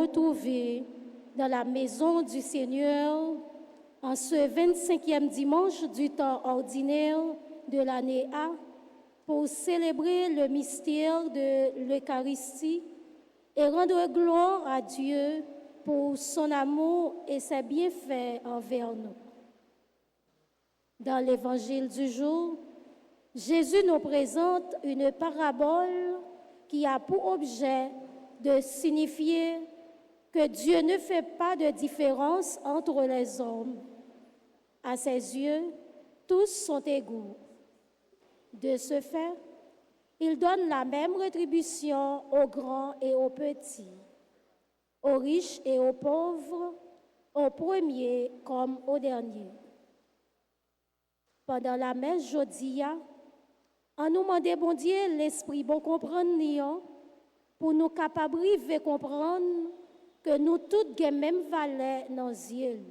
retrouver dans la maison du Seigneur en ce 25e dimanche du temps ordinaire de l'année A pour célébrer le mystère de l'Eucharistie et rendre gloire à Dieu pour son amour et ses bienfaits envers nous. Dans l'évangile du jour, Jésus nous présente une parabole qui a pour objet de signifier que Dieu ne fait pas de différence entre les hommes. À ses yeux, tous sont égaux. De ce fait, il donne la même rétribution aux grands et aux petits, aux riches et aux pauvres, aux premiers comme aux derniers. Pendant la messe jodia, on nous demande bon Dieu l'esprit bon comprendre pour nous capables de comprendre que nous toutes avons même valeur dans les yeux.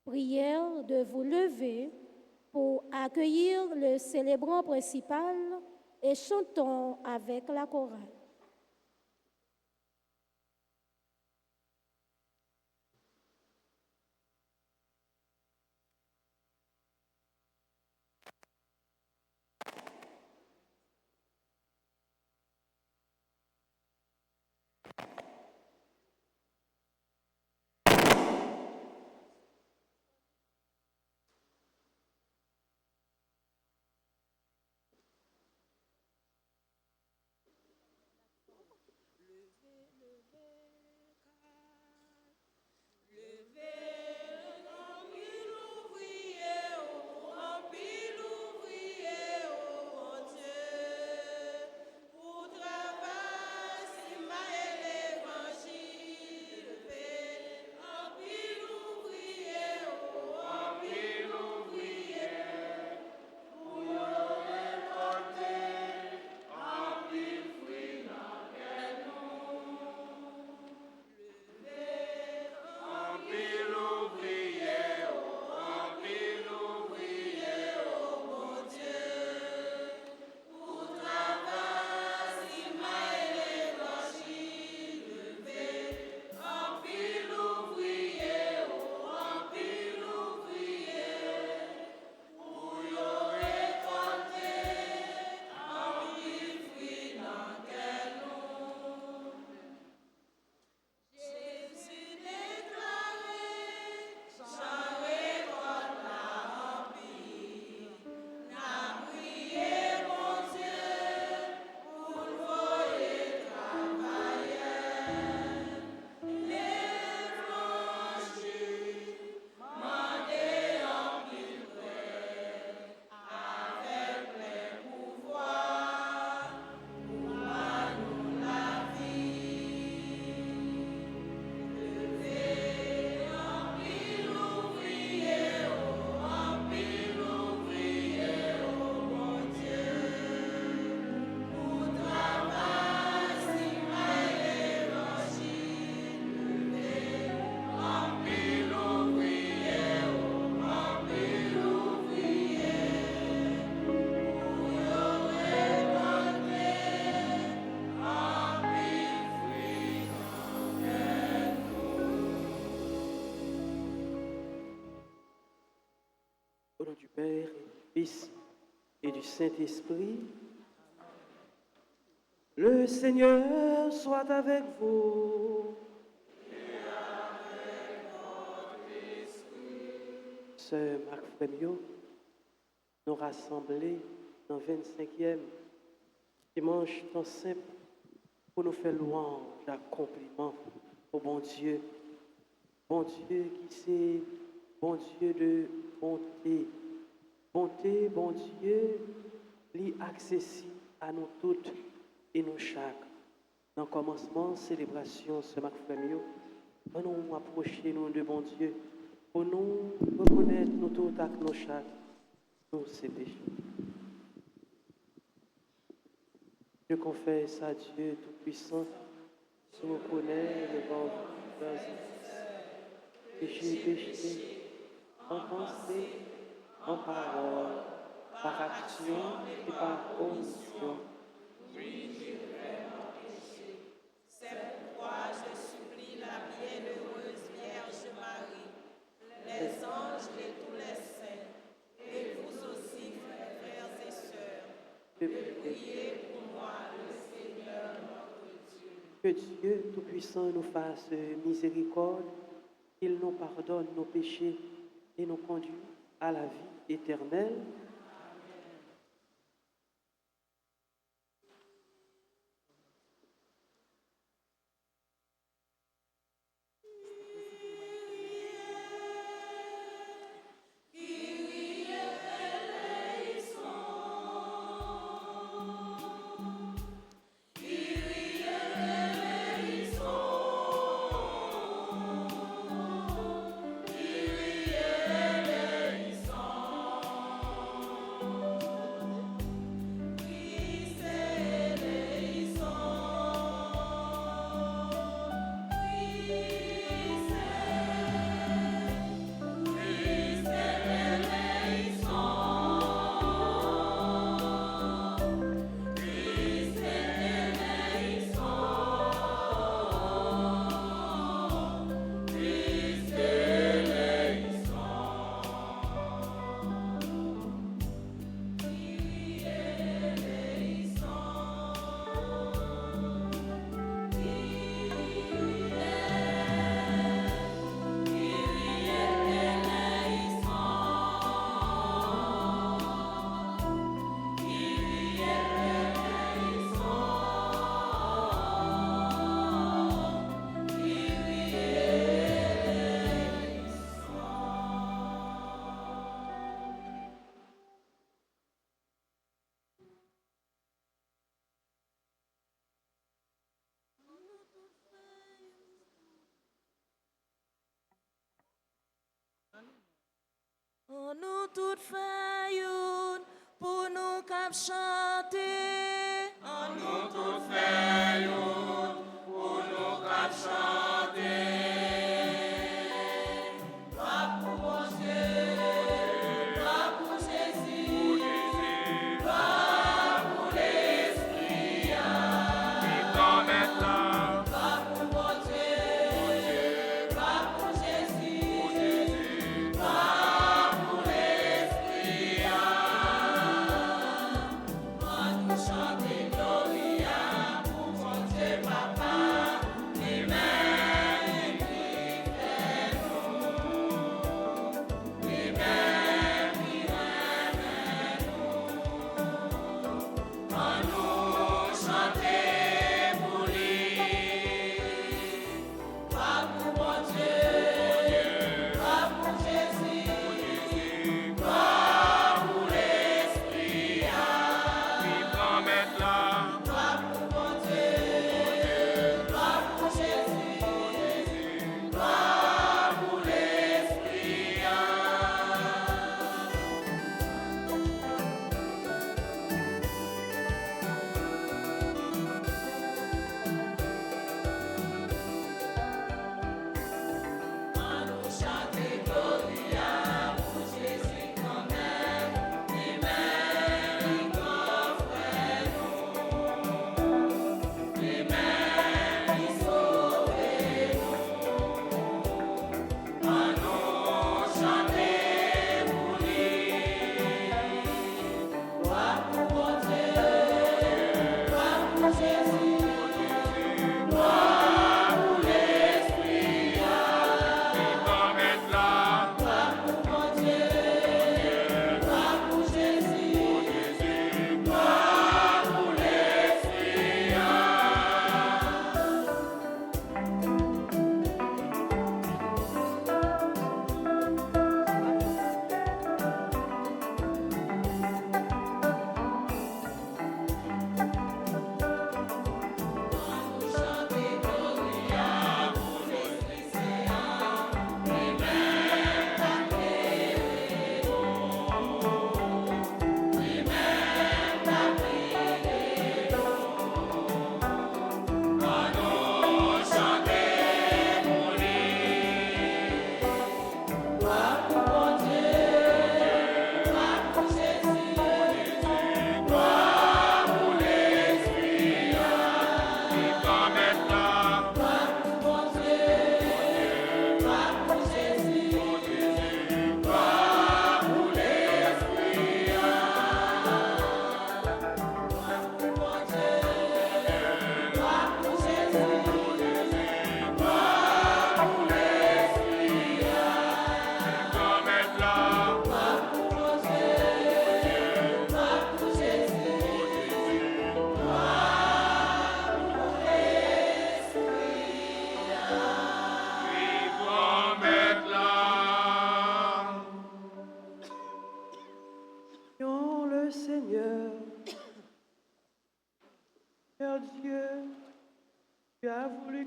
Prière de vous lever pour accueillir le célébrant principal et chantons avec la chorale. Au nom du Père, et du Fils et du Saint-Esprit, le Seigneur soit avec vous. Et avec votre esprit. Sœur Marc Frémio, nous rassemblés dans le 25e dimanche temps simple pour nous faire louange, accomplissement au bon Dieu qui c'est bon Dieu de bonté. Bonté, bon Dieu, lui accessible à nous toutes et nous chaque. Dans le commencement, célébration, ce Marc Frémio, pour nous approcher nous de bon Dieu, pour nous reconnaître nous toutes avec nos chaque, nous ces péchés. Je confesse à Dieu Tout-Puissant, je reconnais devant vous, que j'ai péché en pensée, en parole, par action et par omission. Oui, j'ai vraiment péché. C'est pourquoi je de prier. Que Dieu Tout-Puissant nous fasse miséricorde, qu'il nous pardonne nos péchés et nous conduise à la vie éternelle. On nous toutes failloune pour nous cap chanter. On nous toutes failloune pour nous cap chanter. Gloire pour mon Dieu, gloire pour Jésus, gloire pour l'Esprit. Qui t'en maintenant. Gloire pour mon Dieu, gloire pour Jésus, gloire pour l'Esprit. On nous chante Gloria pour mon Dieu, Papa.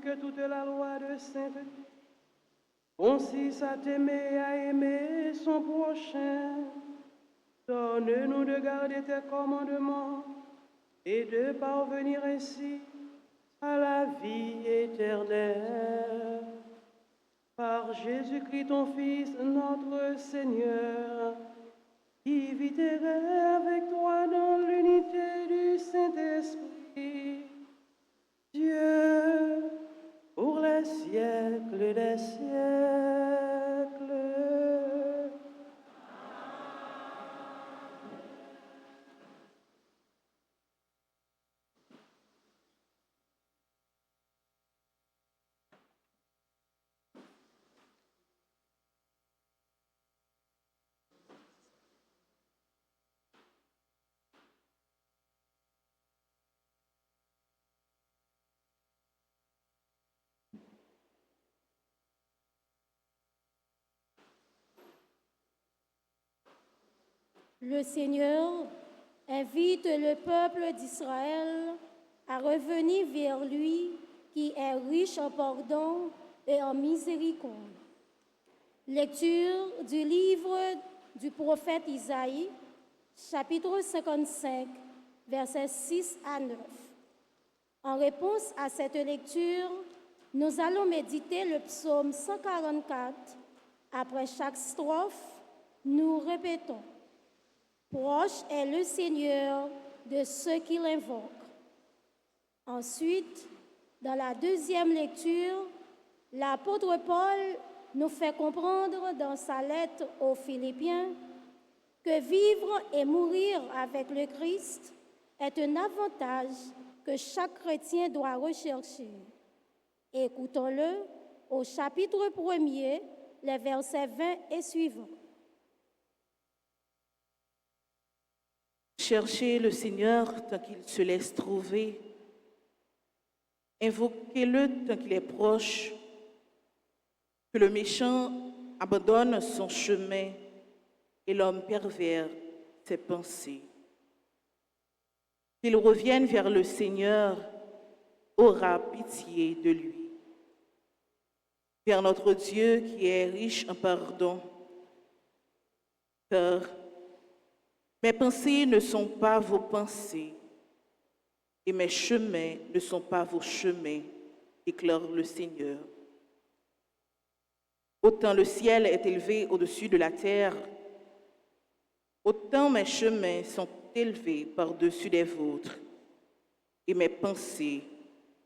que toute la loi de sainteté consiste à t'aimer et à aimer son prochain. Donne-nous de garder tes commandements et de parvenir ainsi à la vie éternelle. Par Jésus-Christ, ton Fils, notre Seigneur, qui vit et règne avec toi dans l'unité du Saint-Esprit, Dieu, pour les siècles des siècles. Le Seigneur invite le peuple d'Israël à revenir vers lui qui est riche en pardon et en miséricorde. Lecture du livre du prophète Isaïe, chapitre 55, versets 6 à 9. En réponse à cette lecture, nous allons méditer le psaume 144. Après chaque strophe, nous répétons: Proche est le Seigneur de ceux qui l'invoquent. Ensuite, dans la deuxième lecture, l'apôtre Paul nous fait comprendre dans sa lettre aux Philippiens que vivre et mourir avec le Christ est un avantage que chaque chrétien doit rechercher. Écoutons-le au chapitre 1er, les versets 20 et suivants. Cherchez le Seigneur tant qu'il se laisse trouver. Invoquez-le tant qu'il est proche. Que le méchant abandonne son chemin et l'homme pervers ses pensées. Qu'il revienne vers le Seigneur, aura pitié de lui. Vers notre Dieu qui est riche en pardon. Car mes pensées ne sont pas vos pensées, et mes chemins ne sont pas vos chemins, déclare le Seigneur. Autant le ciel est élevé au-dessus de la terre, autant mes chemins sont élevés par-dessus les vôtres, et mes pensées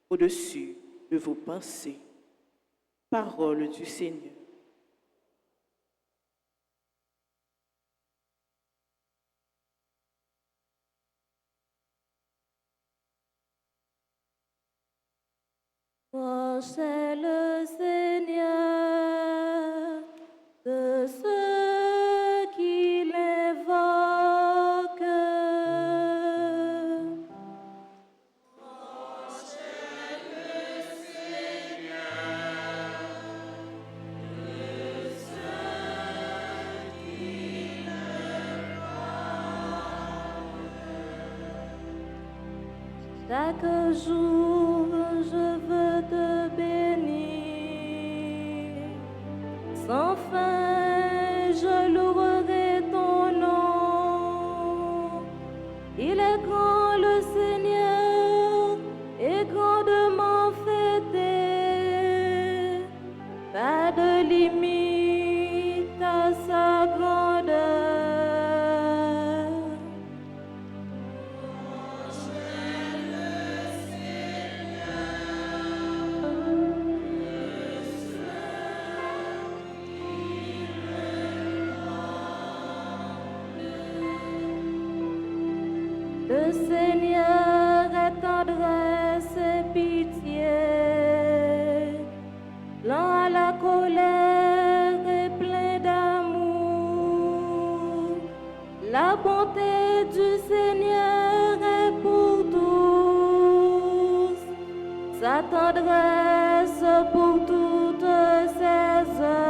au-dessus de vos pensées. Parole du Seigneur. Proche est le Seigneur de ceux qui l'invoquent. Proche est le Seigneur de ceux qui l'invoquent. Chaque jour, je veux te bénir. Sans fin, je louerai ton nom. Il est grand le Seigneur et grandement fêté. Pas de limite à sa grandeur. Le Seigneur est tendresse et pitié, lent à la colère et plein d'amour. La bonté du Seigneur est pour tous, sa tendresse pour toutes ses œuvres.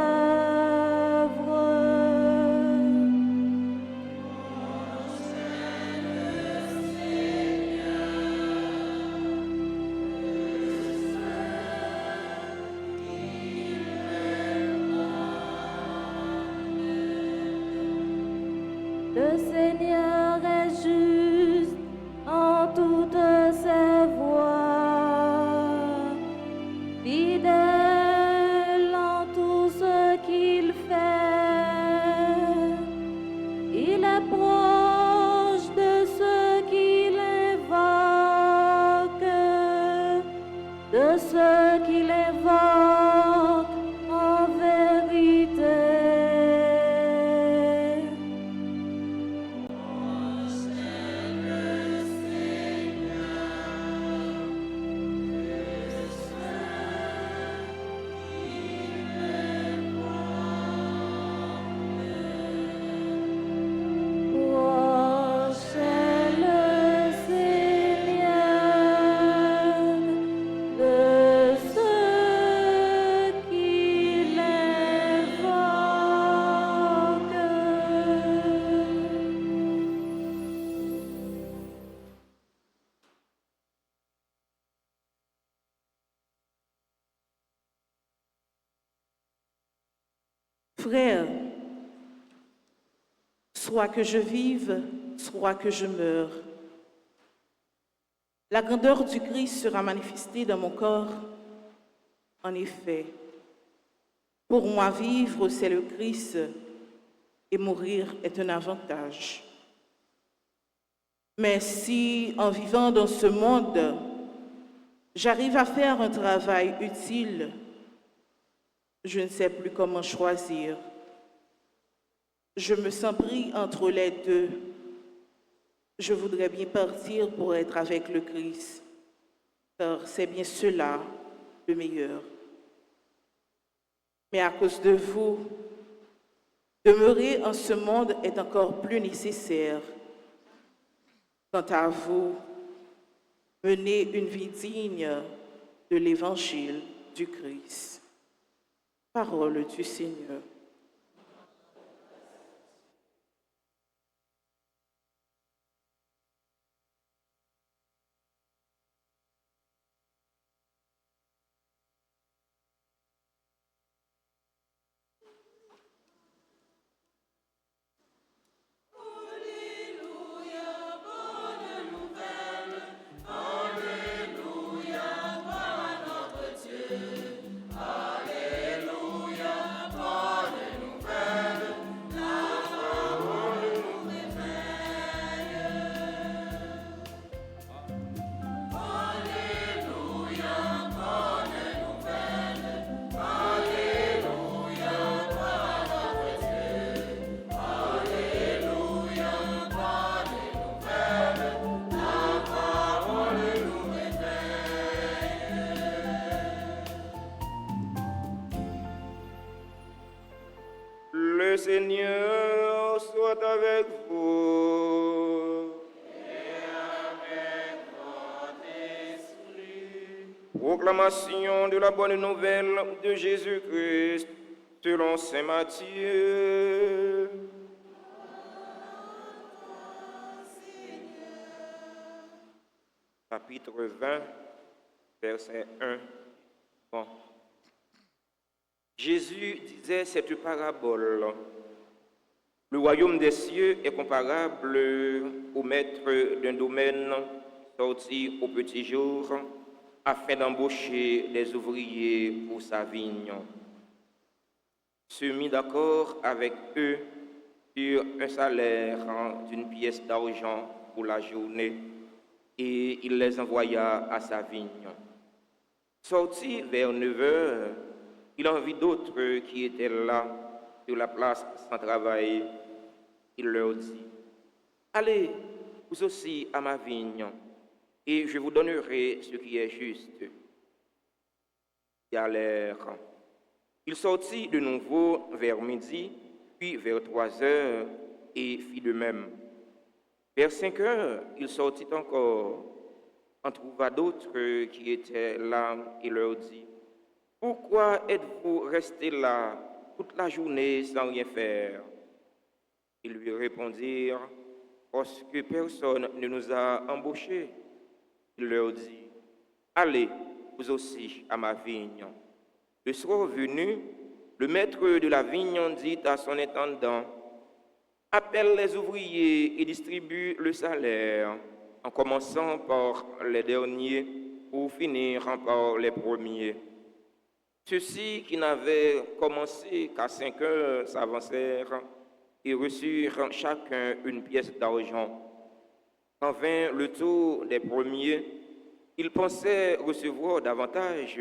Seigneur est juste en toutes ses voies, fidèle en tout ce qu'il fait. Il est proche de ceux qu'il invoque, de ceux qu'il invoque en vérité. Proche est le Seigneur de ceux qui l'invoquent. Frères, soit que je vive, soit que je meure, la grandeur du Christ sera manifestée dans mon corps. En effet, pour moi vivre, c'est le Christ, et mourir est un avantage. Mais si, en vivant dans ce monde, j'arrive à faire un travail utile, je ne sais plus comment choisir. Je me sens pris entre les deux. Je voudrais bien partir pour être avec le Christ, car c'est bien cela le meilleur. Mais à cause de vous, demeurer en ce monde est encore plus nécessaire. Quant à vous, menez une vie digne de l'évangile du Christ. Parole du Seigneur. Le Seigneur soit avec vous. Et avec votre esprit. Proclamation de la bonne nouvelle de Jésus-Christ selon saint Matthieu. Chapitre 20, verset 1. Bon. Jésus disait cette parabole. Le royaume des cieux est comparable au maître d'un domaine sorti au petit jour afin d'embaucher des ouvriers pour sa vigne. Se mit d'accord avec eux sur un salaire d'une pièce d'argent pour la journée et il les envoya à sa vigne. Sorti vers 9 heures, il en vit d'autres qui étaient là, sur la place sans travail. Il leur dit, « Allez, vous aussi à ma vigne, et je vous donnerai ce qui est juste. » Ils allèrent. Il sortit de nouveau vers midi, puis vers 3 heures, et fit de même. Vers 5 heures, il sortit encore, en trouva d'autres qui étaient là, et leur dit, « Pourquoi êtes-vous restés là toute la journée sans rien faire ?» Ils lui répondirent, « Parce que personne ne nous a embauchés. » Il leur dit, « Allez, vous aussi, à ma vigne. » Le soir venu, le maître de la vigne dit à son intendant, appelle les ouvriers et distribue le salaire, en commençant par les derniers pour finir par les premiers. Ceux-ci qui n'avaient commencé qu'à 5 heures s'avancèrent et reçurent chacun une pièce d'argent. Quand vint le tour des premiers, ils pensaient recevoir davantage,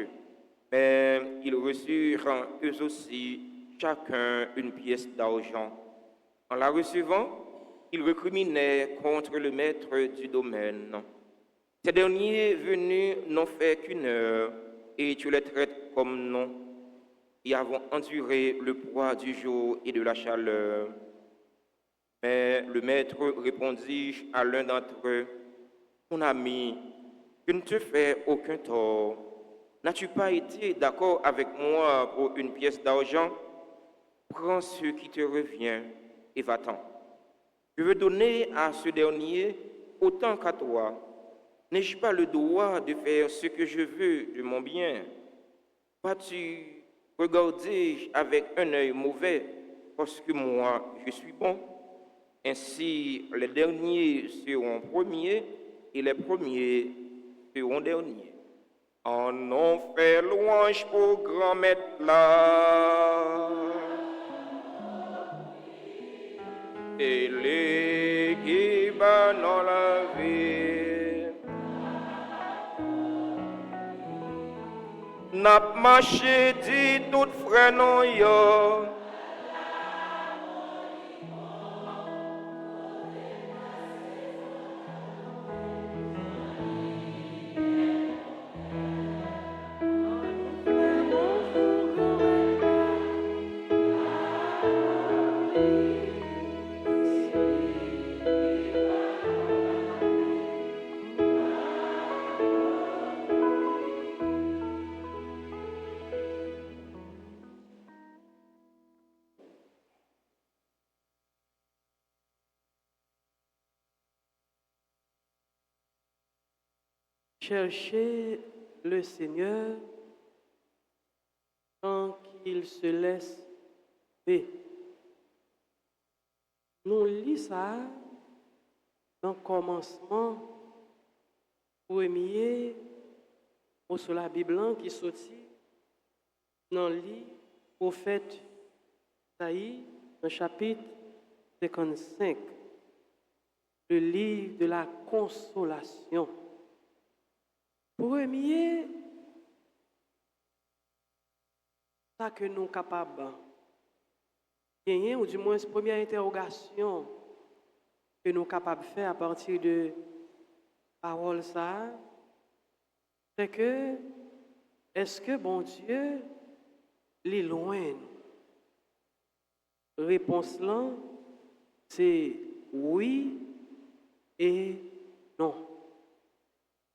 mais ils reçurent eux aussi chacun une pièce d'argent. En la recevant, ils recriminaient contre le maître du domaine. Ces derniers venus n'ont fait qu'une heure, et tu les traites comme non, et avons enduré le poids du jour et de la chaleur. Mais le maître répondit à l'un d'entre eux, mon ami, je ne te fais aucun tort. N'as-tu pas été d'accord avec moi pour une pièce d'argent? Prends ce qui te revient et va-t'en. Je veux donner à ce dernier autant qu'à toi. N'ai-je pas le droit de faire ce que je veux de mon bien? Vas-tu regarder avec un œil mauvais parce que moi, je suis bon? Ainsi, les derniers seront premiers et les premiers seront derniers. En ont fait louange pour grand maître là. Et les qui dans la vie. N'a marché dit tout frère non yo. Cherchez le Seigneur tant qu'il se laisse faire. Nous lisons ça dans le commencement premier ou sur la Bible qui sortit dans le livre prophète Isaïe, dans le chapitre 55, le livre de la consolation. Premier, ça que nous sommes capables de gagner, ou du moins, première interrogation que nous sommes capables de faire à partir de parole ça, c'est que, est-ce que bon Dieu est loin? Réponse là, c'est oui et non.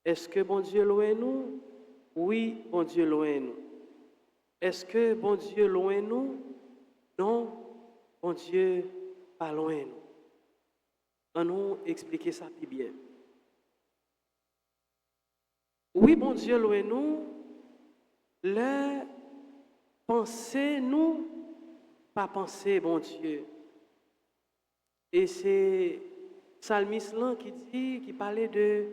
Est-ce que bon Dieu loin nous? Oui, bon Dieu loin nous. Est-ce que bon Dieu loin nous? Non, bon Dieu pas loin nous. On nous expliquer ça plus bien. Oui, bon Dieu loin nous. Le penser nous, pas penser bon Dieu. Et c'est Psalmiste là qui parlait de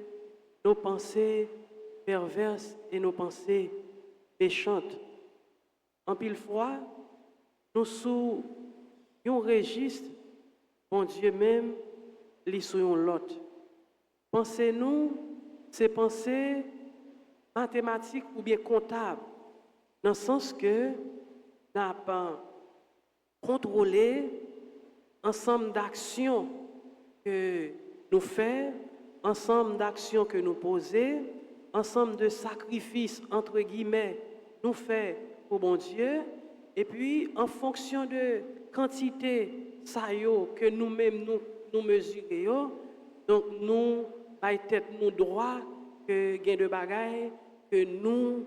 nos pensées perverses et nos pensées méchantes. En pile fois, nous sous un registre, bon Dieu même, li sous l'autre. Pensez-nous, c'est pensées mathématiques ou bien comptables, dans le sens que n'a pas contrôlé ensemble d'actions que nous faisons, ensemble d'actions que nous posons, ensemble de sacrifices, entre guillemets, nous faisons pour bon Dieu, et puis en fonction de quantité ça que nous-mêmes nous mesurons, donc nous tête nous droit que gain de bagaille que nous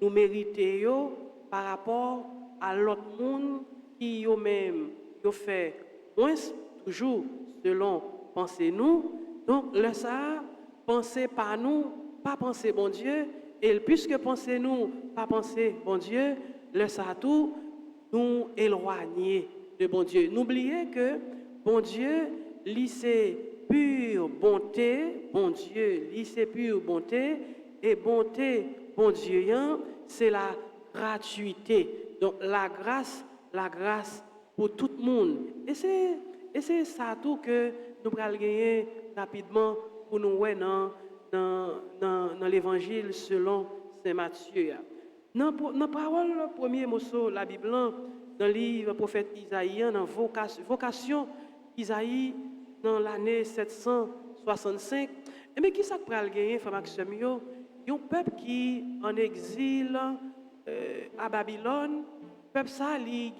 méritons par rapport à l'autre monde qui eux-mêmes fait moins toujours selon pensez nous. Donc le ça penser par nous, pas penser bon Dieu, et puisque penser nous, pas penser bon Dieu, le ça tout nous éloigner de bon Dieu. N'oubliez que bon Dieu, lui c'est pure bonté, bon Dieu, lui c'est pure bonté, et bonté, bon Dieu, c'est la gratuité. Donc la grâce pour tout le monde. Et c'est ça tout que nous allons gagner rapidement pour nous voir dans l'évangile selon Saint Matthieu. Dans la parole, le premier morceau, la Bible, dans le livre prophète Isaïe, dans vocation Isaïe, dans l'année 765, et mais qui ça peut gagner, frère Maxime, un peuple qui en exil à Babylone, peuple ça, il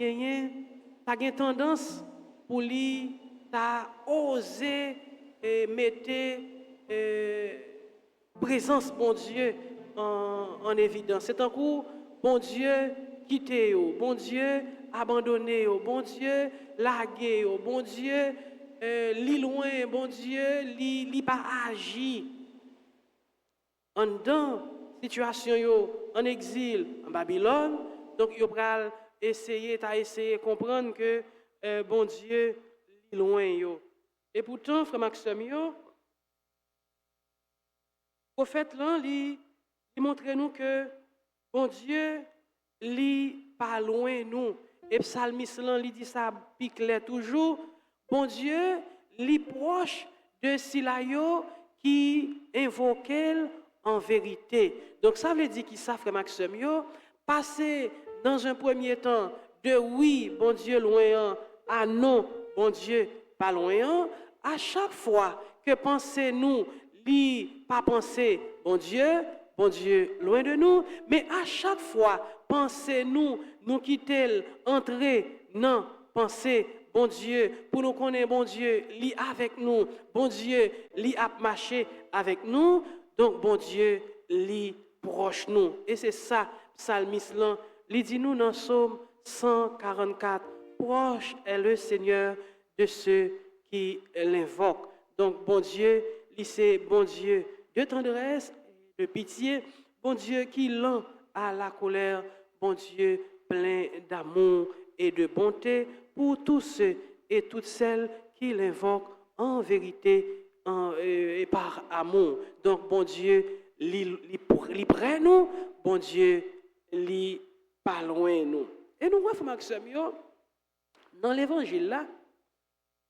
a une tendance pour lui, t'as osé mettre présence, bon Dieu, en évidence. C'est un coup, bon Dieu, quitter, bon Dieu, abandonner, bon Dieu, larguer, bon Dieu, li loin, bon Dieu, li pas agi. En dans situation en exil en Babylone, donc yo pral essayer de comprendre que bon Dieu li loin yo. Et pourtant frère Maxime yo prophète là il montre nous que bon Dieu li pas loin nous. Et psalmiste là il dit ça pique toujours, bon Dieu li proche de Silayo qui invoque en vérité. Donc ça veut dire qu'il ça frère Maxime yo passer dans un premier temps de oui bon Dieu loin à non bon Dieu pas loin, à chaque fois que penser nous li pas penser bon Dieu loin de nous, mais à chaque fois penser nous quitter entrer non penser bon Dieu pour nous connaître bon Dieu li avec nous, bon Dieu li a marché avec nous. Donc, bon Dieu, li proche nous. Et c'est ça, psalmiste là, il dit nous dans Psaume 144, proche est le Seigneur de ceux qui l'invoquent. Donc, bon Dieu, c'est bon Dieu de tendresse, de pitié, bon Dieu qui lent à la colère, bon Dieu plein d'amour et de bonté pour tous ceux et toutes celles qui l'invoquent en vérité et par amour. Donc, bon Dieu, li près nous, bon Dieu, li pas loin nous. Et nous voyons, Maxime, dans l'évangile là,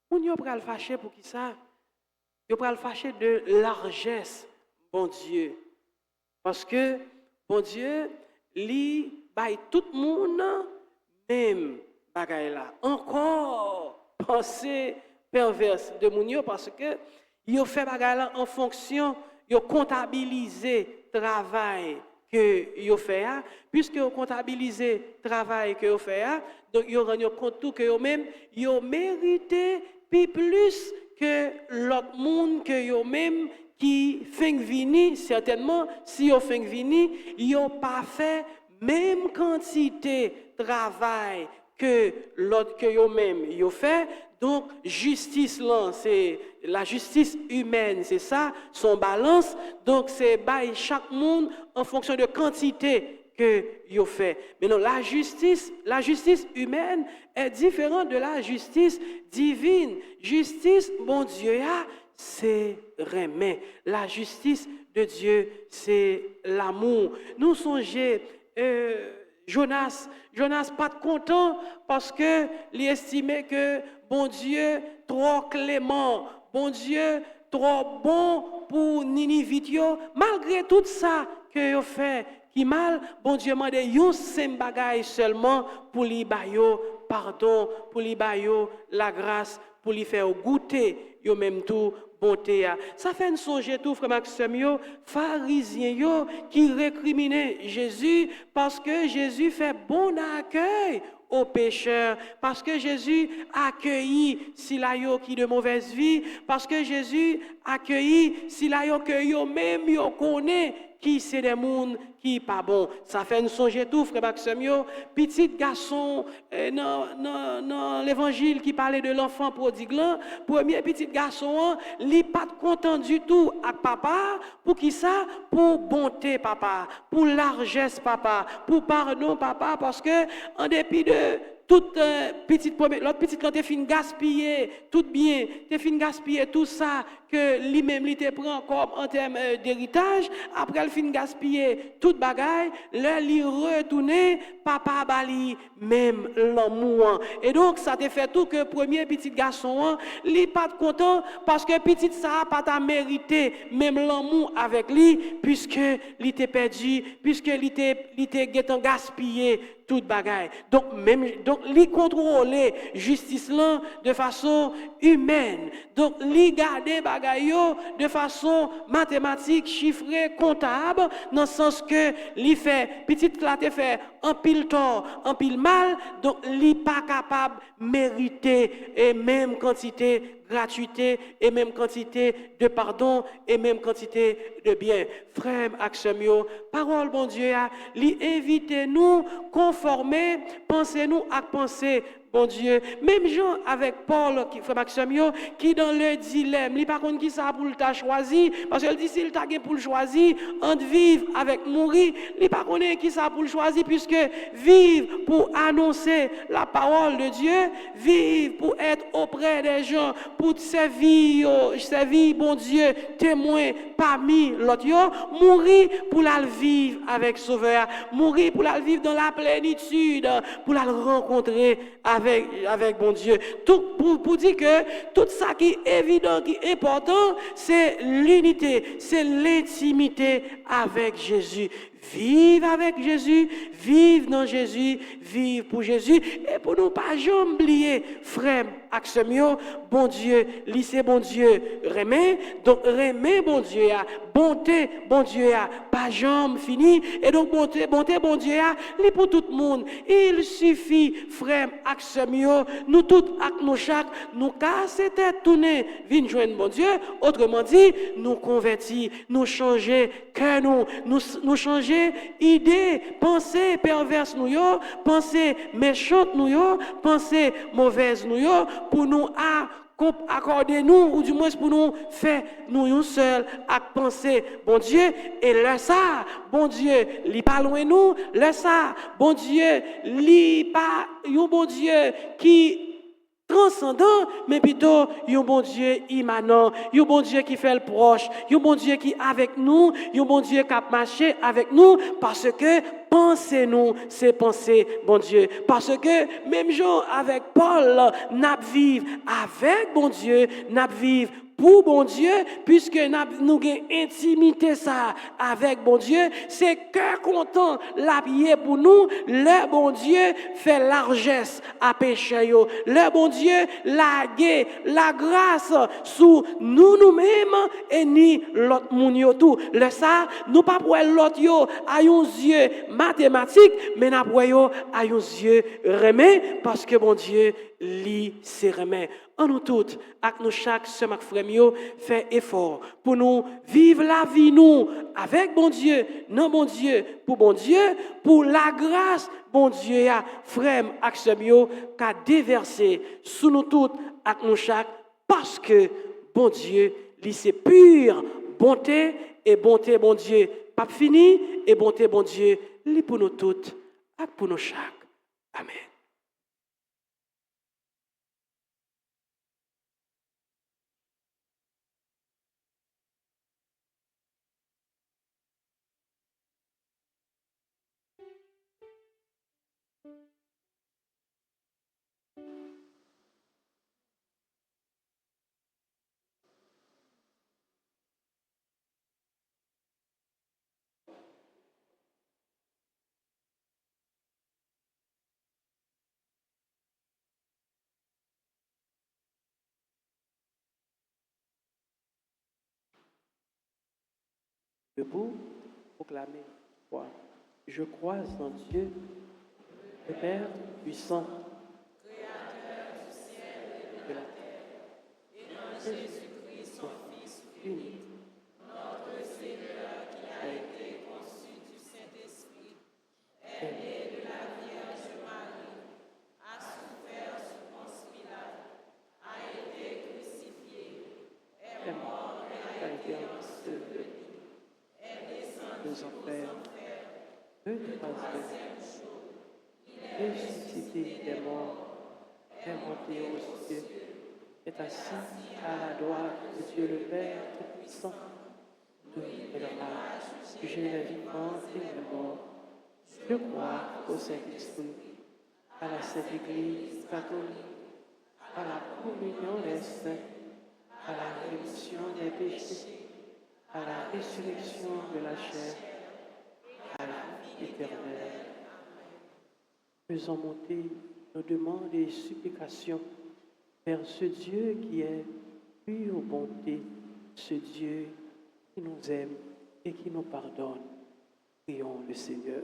on y a le fâché pour qui ça? Il y a le fâché de largesse, bon Dieu. Parce que, bon Dieu, li baille tout le monde, même bagaille là. Encore pensée perverse de mon parce que yo fait bagarre en fonction, yo comptabiliser travail que yo fait puisque yo comptabiliser travail que yo fait donc yo rend compte tout que yo même yo mérité plus que l'autre monde que yo même qui fait venir certainement si yo fait venir yo pas fait même quantité travail que l'autre que yo même yo fait. Donc, justice là, c'est la justice humaine, c'est ça, son balance. Donc, c'est bail chaque monde en fonction de quantité que yo fait. Mais non, la justice humaine est différente de la justice divine. Justice, bon Dieu, c'est remet. La justice de Dieu, c'est l'amour. Nous songeons. Jonas pas content parce que il estimait que bon Dieu trop clément, bon Dieu trop bon pour Ninivite. Malgré tout ça que yo fait qui mal, bon Dieu m'a dit yon sem bagay seulement pour li bayo pardon, pour li bayo la grâce, pour lui faire goûter yo même tout bonté. Ça fait une songe tout frère Maxime yo, pharisiens yo qui récriminaient Jésus parce que Jésus fait bon accueil aux pécheurs, parce que Jésus accueillit Silayo qui de mauvaise vie, parce que Jésus accueillit Silayo que yo même yo connaît qui c'est des mondes qui pas bon. Ça fait une songe tout frère Maxime yo, petit garçon dans l'évangile qui parlait de l'enfant prodigue là, premier petit garçon, il pas content du tout avec papa, pour qui ça? Pour bonté papa, pour largesse papa, pour pardon papa, parce que en dépit de toute l'autre petite quand t'es fin gaspiller tout bien, t'es fin gaspiller tout ça que lui-même il te prend comme en termes d'héritage, après le fin gaspiller toute bagaille, là il retourner papa bali même l'amour. Et donc ça te fait tout que premier petit garçon, il pas content parce que petit ça pas t'a mérité même l'amour avec lui puisque il t'est perdu, puisque il t'est gaspillé toute bagaille. Donc lui contrôler justice là de façon humaine. Donc lui garder bagaille yo de façon mathématique, chiffrée, comptable dans le sens que lui fait petite là te fait en pile tort, en pile mal, donc lui pas capable mériter et même quantité gratuité et même quantité de pardon et même quantité de bien. Frère Axemio, parole bon Dieu a li invite nous conformer, penser nous à penser bon Dieu. Même Jean avec Paul, frère Maximio, qui dans le dilemme, il par contre qui ça pour le t'a choisi, parce qu'il dit s'il t'a pour le choisir, entre vivre avec mourir, il par contre qui ça pour le choisir, puisque vivre pour annoncer la parole de Dieu, vivre pour être auprès des gens, pour servir bon Dieu, témoin parmi l'autre, mourir pour la vivre avec Sauveur, mourir pour la vivre dans la plénitude, pour la rencontrer avec bon Dieu. Tout pour dire que tout ça qui est évident, qui est important, c'est l'unité, c'est l'intimité avec Jésus. Vivre avec Jésus, vivre dans Jésus, vivre pour Jésus. Et pour nous pas jamais oublier, frère Axemio, bon Dieu, lycée bon Dieu, remet, donc remet bon Dieu, bonté bon Dieu, pas jamais fini. Et donc bonté bon Dieu, li pour tout le monde. Il suffit, frère Axemio, nous tous, nous chaque, nous casser tête tourner, vinn joindre bon Dieu. Autrement dit, nous convertir, nous changer cœur nous changer idée, pensée perverse nous yo, pensée méchante nous yo, pensée mauvaise nous yo, pour nous accorder nous ou du moins pour nous faire nous seuls à penser bon Dieu et là ça bon Dieu li pas loin nous là ça bon Dieu li pas un bon Dieu qui transcendant, mais plutôt un bon Dieu immanent, un bon Dieu qui fait le proche, un bon Dieu qui est avec nous, un bon Dieu qui a marché avec nous, parce que pensez-nous, c'est penser, bon Dieu. Parce que même jour avec Paul, n'a vivre avec bon Dieu, n'a vivre pour bon Dieu, puisque nous avons intimité ça avec bon Dieu, c'est cœur content la prière pour nous, le bon Dieu fait largesse à péché. Le bon Dieu lague la grâce sous nous-mêmes et ni l'autre monde tout. Le ça, nous pas pour l'autre yo à un yeux mathématique, mais nous pour yo à un yeux remet parce que bon Dieu li se remet. En nous toutes, avec nous chaque semaine frère fait effort pour nous vivre la vie nous avec bon Dieu, non bon Dieu, pour la grâce bon Dieu a frère Axemio qu'a déversé sous nous toutes avec nous chaque parce que bon Dieu lui c'est pure bonté et bonté bon Dieu pas fini et bonté bon Dieu lui pour nous toutes et pour nous chaque. Amen. Debout, proclamez foi. Je crois en Dieu, le Père puissant, créateur du ciel et de la terre, et en Jésus-Christ, son Fils unique, notre Seigneur qui a été conçu du Saint-Esprit, est né de la Vierge Marie, a souffert sous Ponce Pilate, a été crucifié, est mort et a été enseveli. Aux enfers, le troisième jour, il est ressuscité des morts, est monté aux cieux, est assis à la droite de Dieu le Père Tout-Puissant, nous révélera juger les vivants et les morts. Je crois au Saint-Esprit, à la Sainte Église catholique, à la communion des saints, à la rémission des péchés, à la résurrection de la chair, à la vie éternelle. Faisons monter nos demandes et supplications vers ce Dieu qui est pure bonté, ce Dieu qui nous aime et qui nous pardonne. Prions le Seigneur.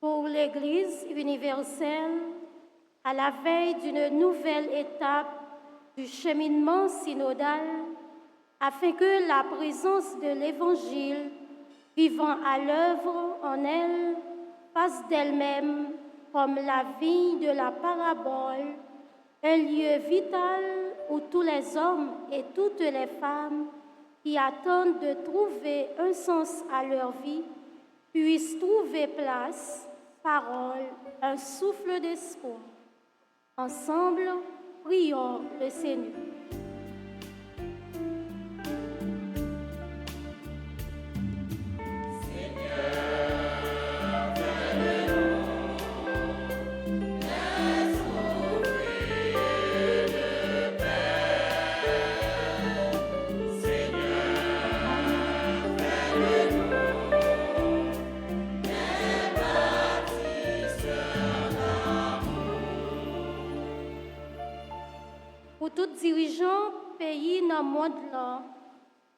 Pour l'Église universelle, à la veille d'une nouvelle étape du cheminement synodal, afin que la présence de l'Évangile vivant à l'œuvre en elle fasse d'elle-même, comme la vigne de la parabole, un lieu vital où tous les hommes et toutes les femmes qui attendent de trouver un sens à leur vie puissent trouver place, parole, un souffle d'espoir. Ensemble, prions le Seigneur. Pour tout dirigeant pays dans le monde là,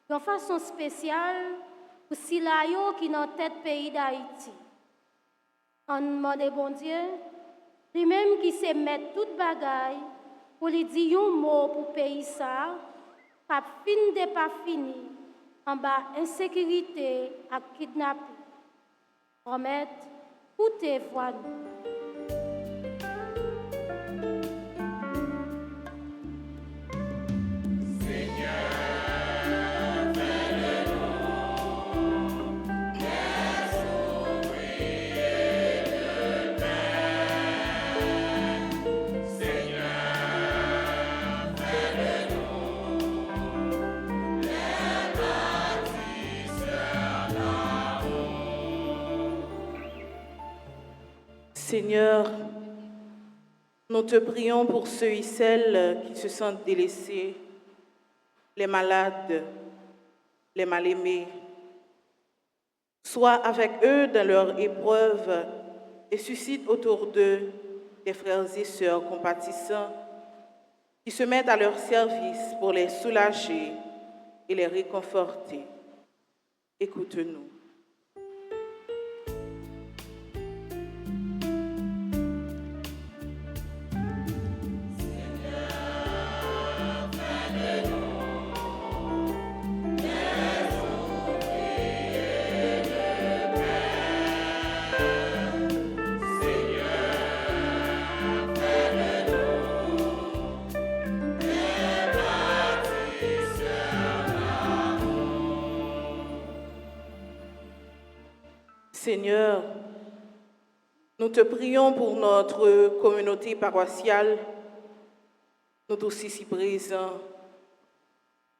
de façon spéciale pour Silayo qui dans tête pays d'Haïti. On demande bon Dieu, lui-même qui sait mettre toute bagaille pour lui dire un mot pour pays ça, pas fin de pas fini, en bas insécurité et kidnapping. Promettre, écoutez voix nous. Seigneur, nous te prions pour ceux et celles qui se sentent délaissés, les malades, les mal-aimés. Sois avec eux dans leur épreuve et suscite autour d'eux des frères et sœurs compatissants qui se mettent à leur service pour les soulager et les réconforter. Écoute-nous. Seigneur, nous te prions pour notre communauté paroissiale, nous tous ici présents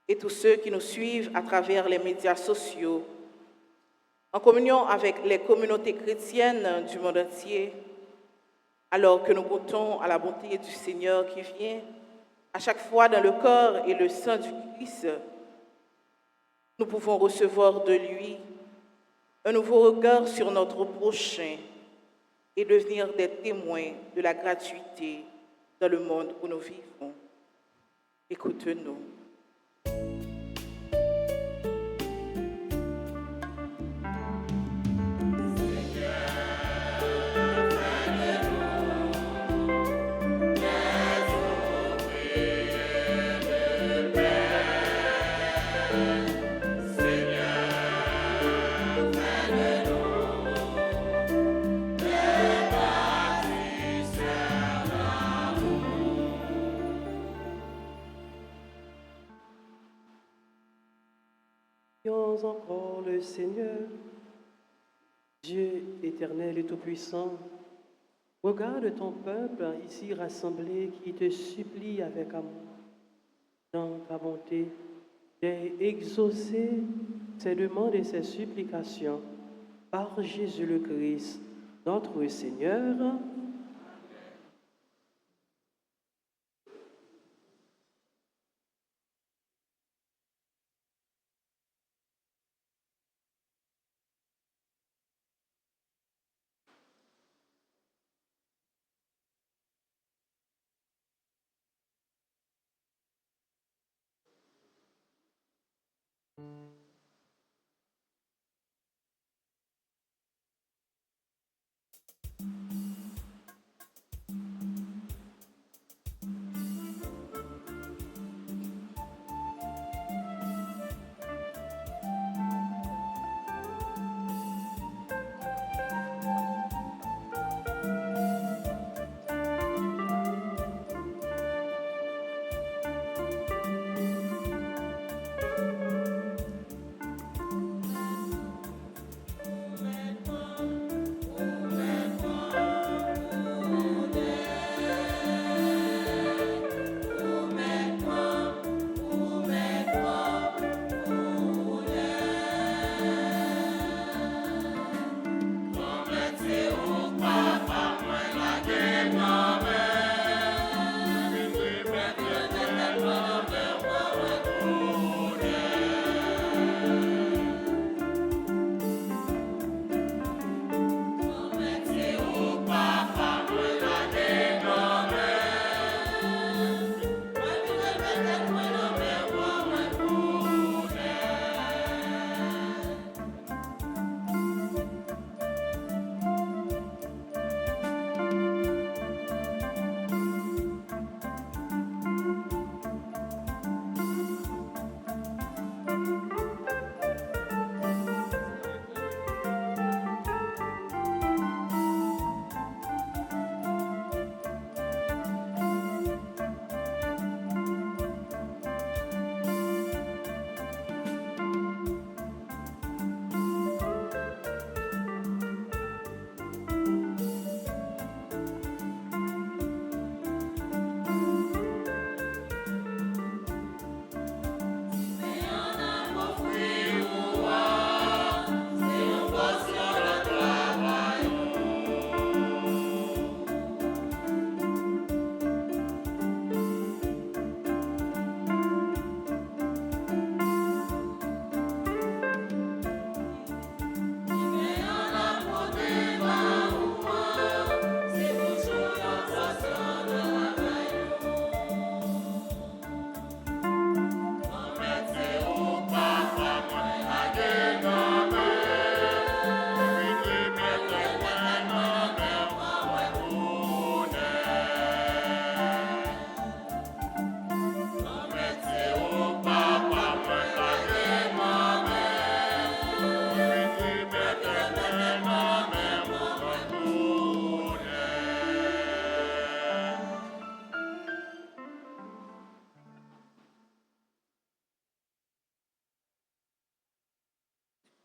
et tous ceux qui nous suivent à travers les médias sociaux, en communion avec les communautés chrétiennes du monde entier, alors que nous comptons à la bonté du Seigneur qui vient à chaque fois dans le corps et le sang du Christ, nous pouvons recevoir de lui un nouveau regard sur notre prochain, et devenir des témoins de la gratuité dans le monde où nous vivons. Écoute-nous. Prions encore le Seigneur. Dieu éternel et tout-puissant, regarde ton peuple ici rassemblé qui te supplie avec amour, dans ta bonté, d'exaucer ses demandes et ses supplications par Jésus le Christ, notre Seigneur.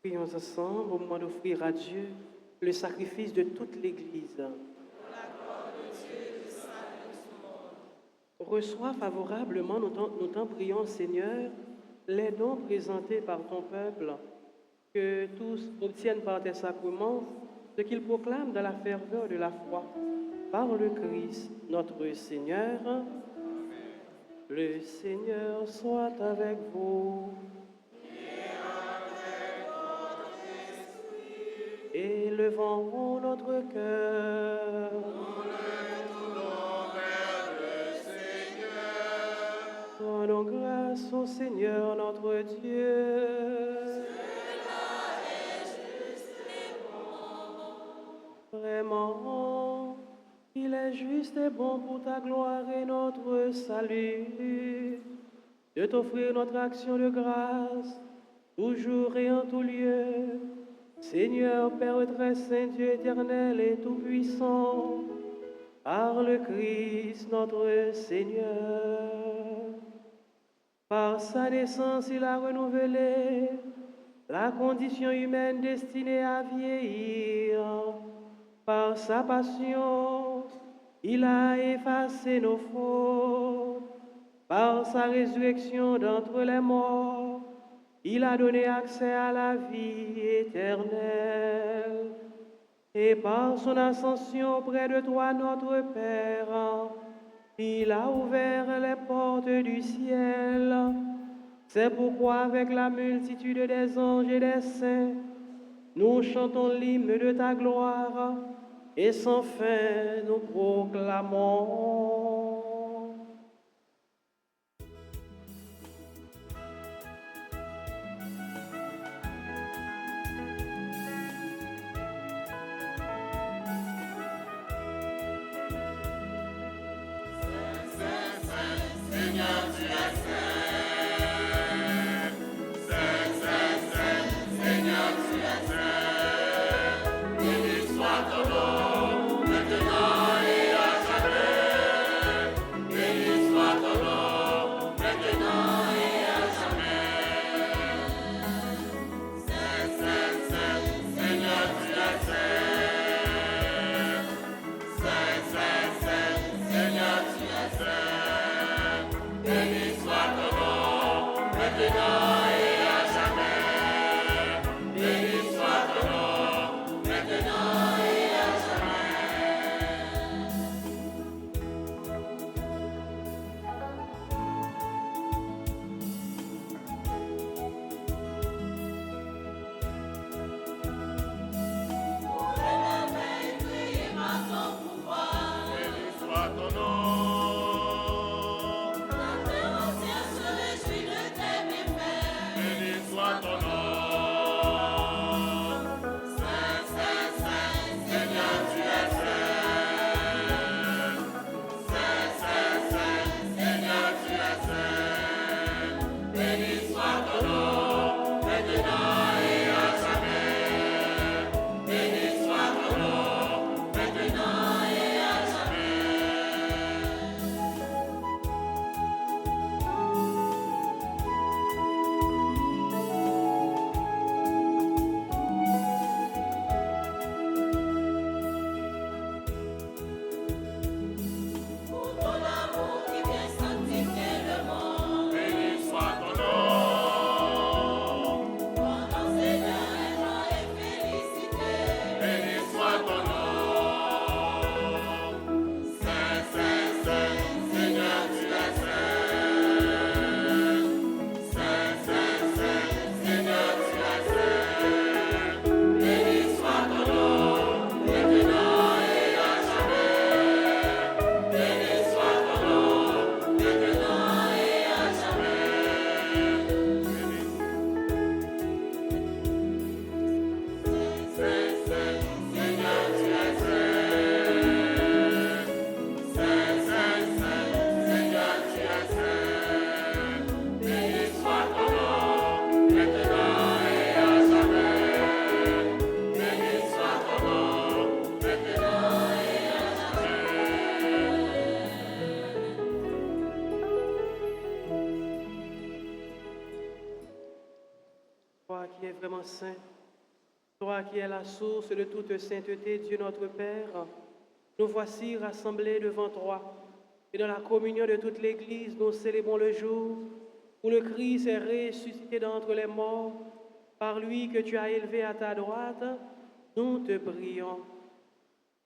Prions ensemble au moment d'offrir à Dieu le sacrifice de toute l'Église. Reçois favorablement, nous t'en prions, Seigneur, les dons présentés par ton peuple, que tous obtiennent par tes sacrements ce qu'ils proclament dans la ferveur de la foi. Par le Christ, notre Seigneur. Le Seigneur soit avec vous. Élevons notre cœur. Rendons grâce au Seigneur notre Dieu. Vraiment, il est juste et bon pour ta gloire et notre salut, de t'offrir notre action de grâce, toujours et en tout lieu. Seigneur, Père très saint, Dieu éternel et tout-puissant, par le Christ notre Seigneur. Par sa naissance, il a renouvelé la condition humaine destinée à vieillir. Par sa passion, il a effacé nos fautes. Par sa résurrection d'entre les morts, il a donné accès à la vie éternelle. Et par son ascension auprès de toi, notre Père, il a ouvert les portes du ciel. C'est pourquoi, avec la multitude des anges et des saints, nous chantons l'hymne de ta gloire et sans fin nous proclamons. Toi qui es vraiment saint, toi qui es la source de toute sainteté, Dieu notre Père, nous voici rassemblés devant toi. Et dans la communion de toute l'Église, nous célébrons le jour où le Christ est ressuscité d'entre les morts. Par lui que tu as élevé à ta droite, nous te prions.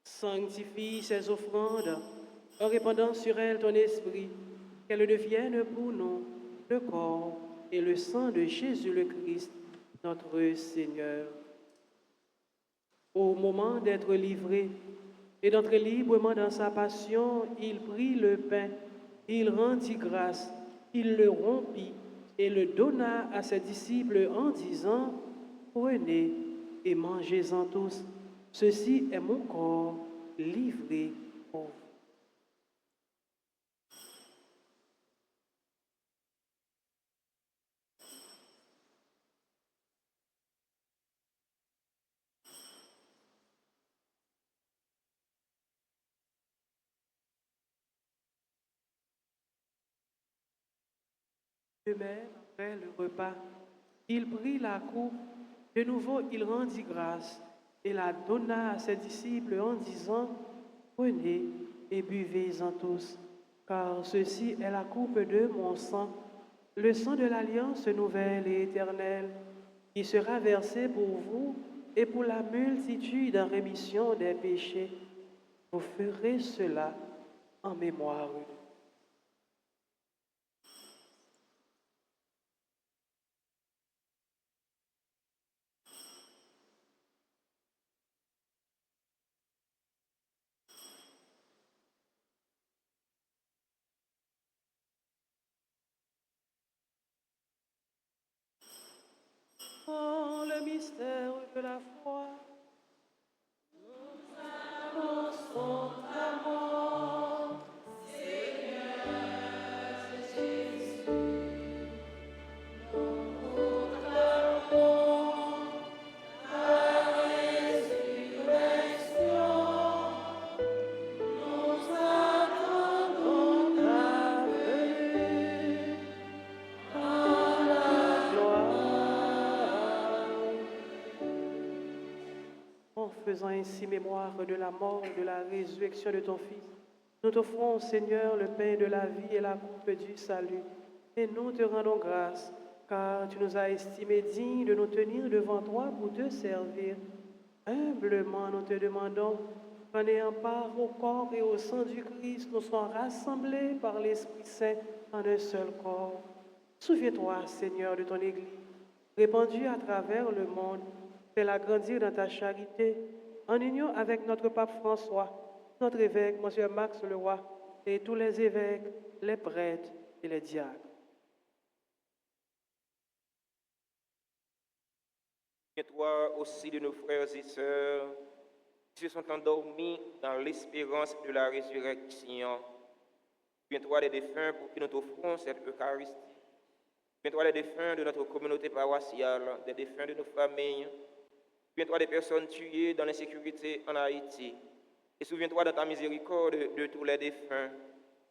Sanctifie ces offrandes en répandant sur elles ton esprit, qu'elles deviennent pour nous le corps et le sang de Jésus le Christ, notre Seigneur. Au moment d'être livré et d'entrer librement dans sa passion, il prit le pain, il rendit grâce, il le rompit et le donna à ses disciples en disant, prenez et mangez-en tous. Ceci est mon corps livré pour vous. De même, après le repas, il prit la coupe. De nouveau, il rendit grâce et la donna à ses disciples en disant, prenez et buvez-en tous, car ceci est la coupe de mon sang, le sang de l'alliance nouvelle et éternelle, qui sera versé pour vous et pour la multitude en rémission des péchés. Vous ferez cela en mémoire de nous. Oh, le mystère de la foi. En faisant ainsi mémoire de la mort et de la résurrection de ton Fils, nous t'offrons, Seigneur, le pain de la vie et la coupe du salut. Et nous te rendons grâce, car tu nous as estimés dignes de nous tenir devant toi pour te servir. Humblement, nous te demandons qu'en ayant part au corps et au sang du Christ, nous soyons rassemblés par l'Esprit Saint en un seul corps. Souviens-toi, Seigneur, de ton Église, répandue à travers le monde. Fais-la grandir dans ta charité, en union avec notre pape François, notre évêque, Monsieur Max Leroy, et tous les évêques, les prêtres et les diacres. Souviens-toi aussi de nos frères et sœurs qui se sont endormis dans l'espérance de la résurrection. Souviens-toi des défunts pour qui nous t'offrons cette Eucharistie. Souviens-toi des défunts de notre communauté paroissiale, des défunts de nos familles. Souviens-toi des personnes tuées dans l'insécurité en Haïti. Et souviens-toi dans ta miséricorde de tous les défunts.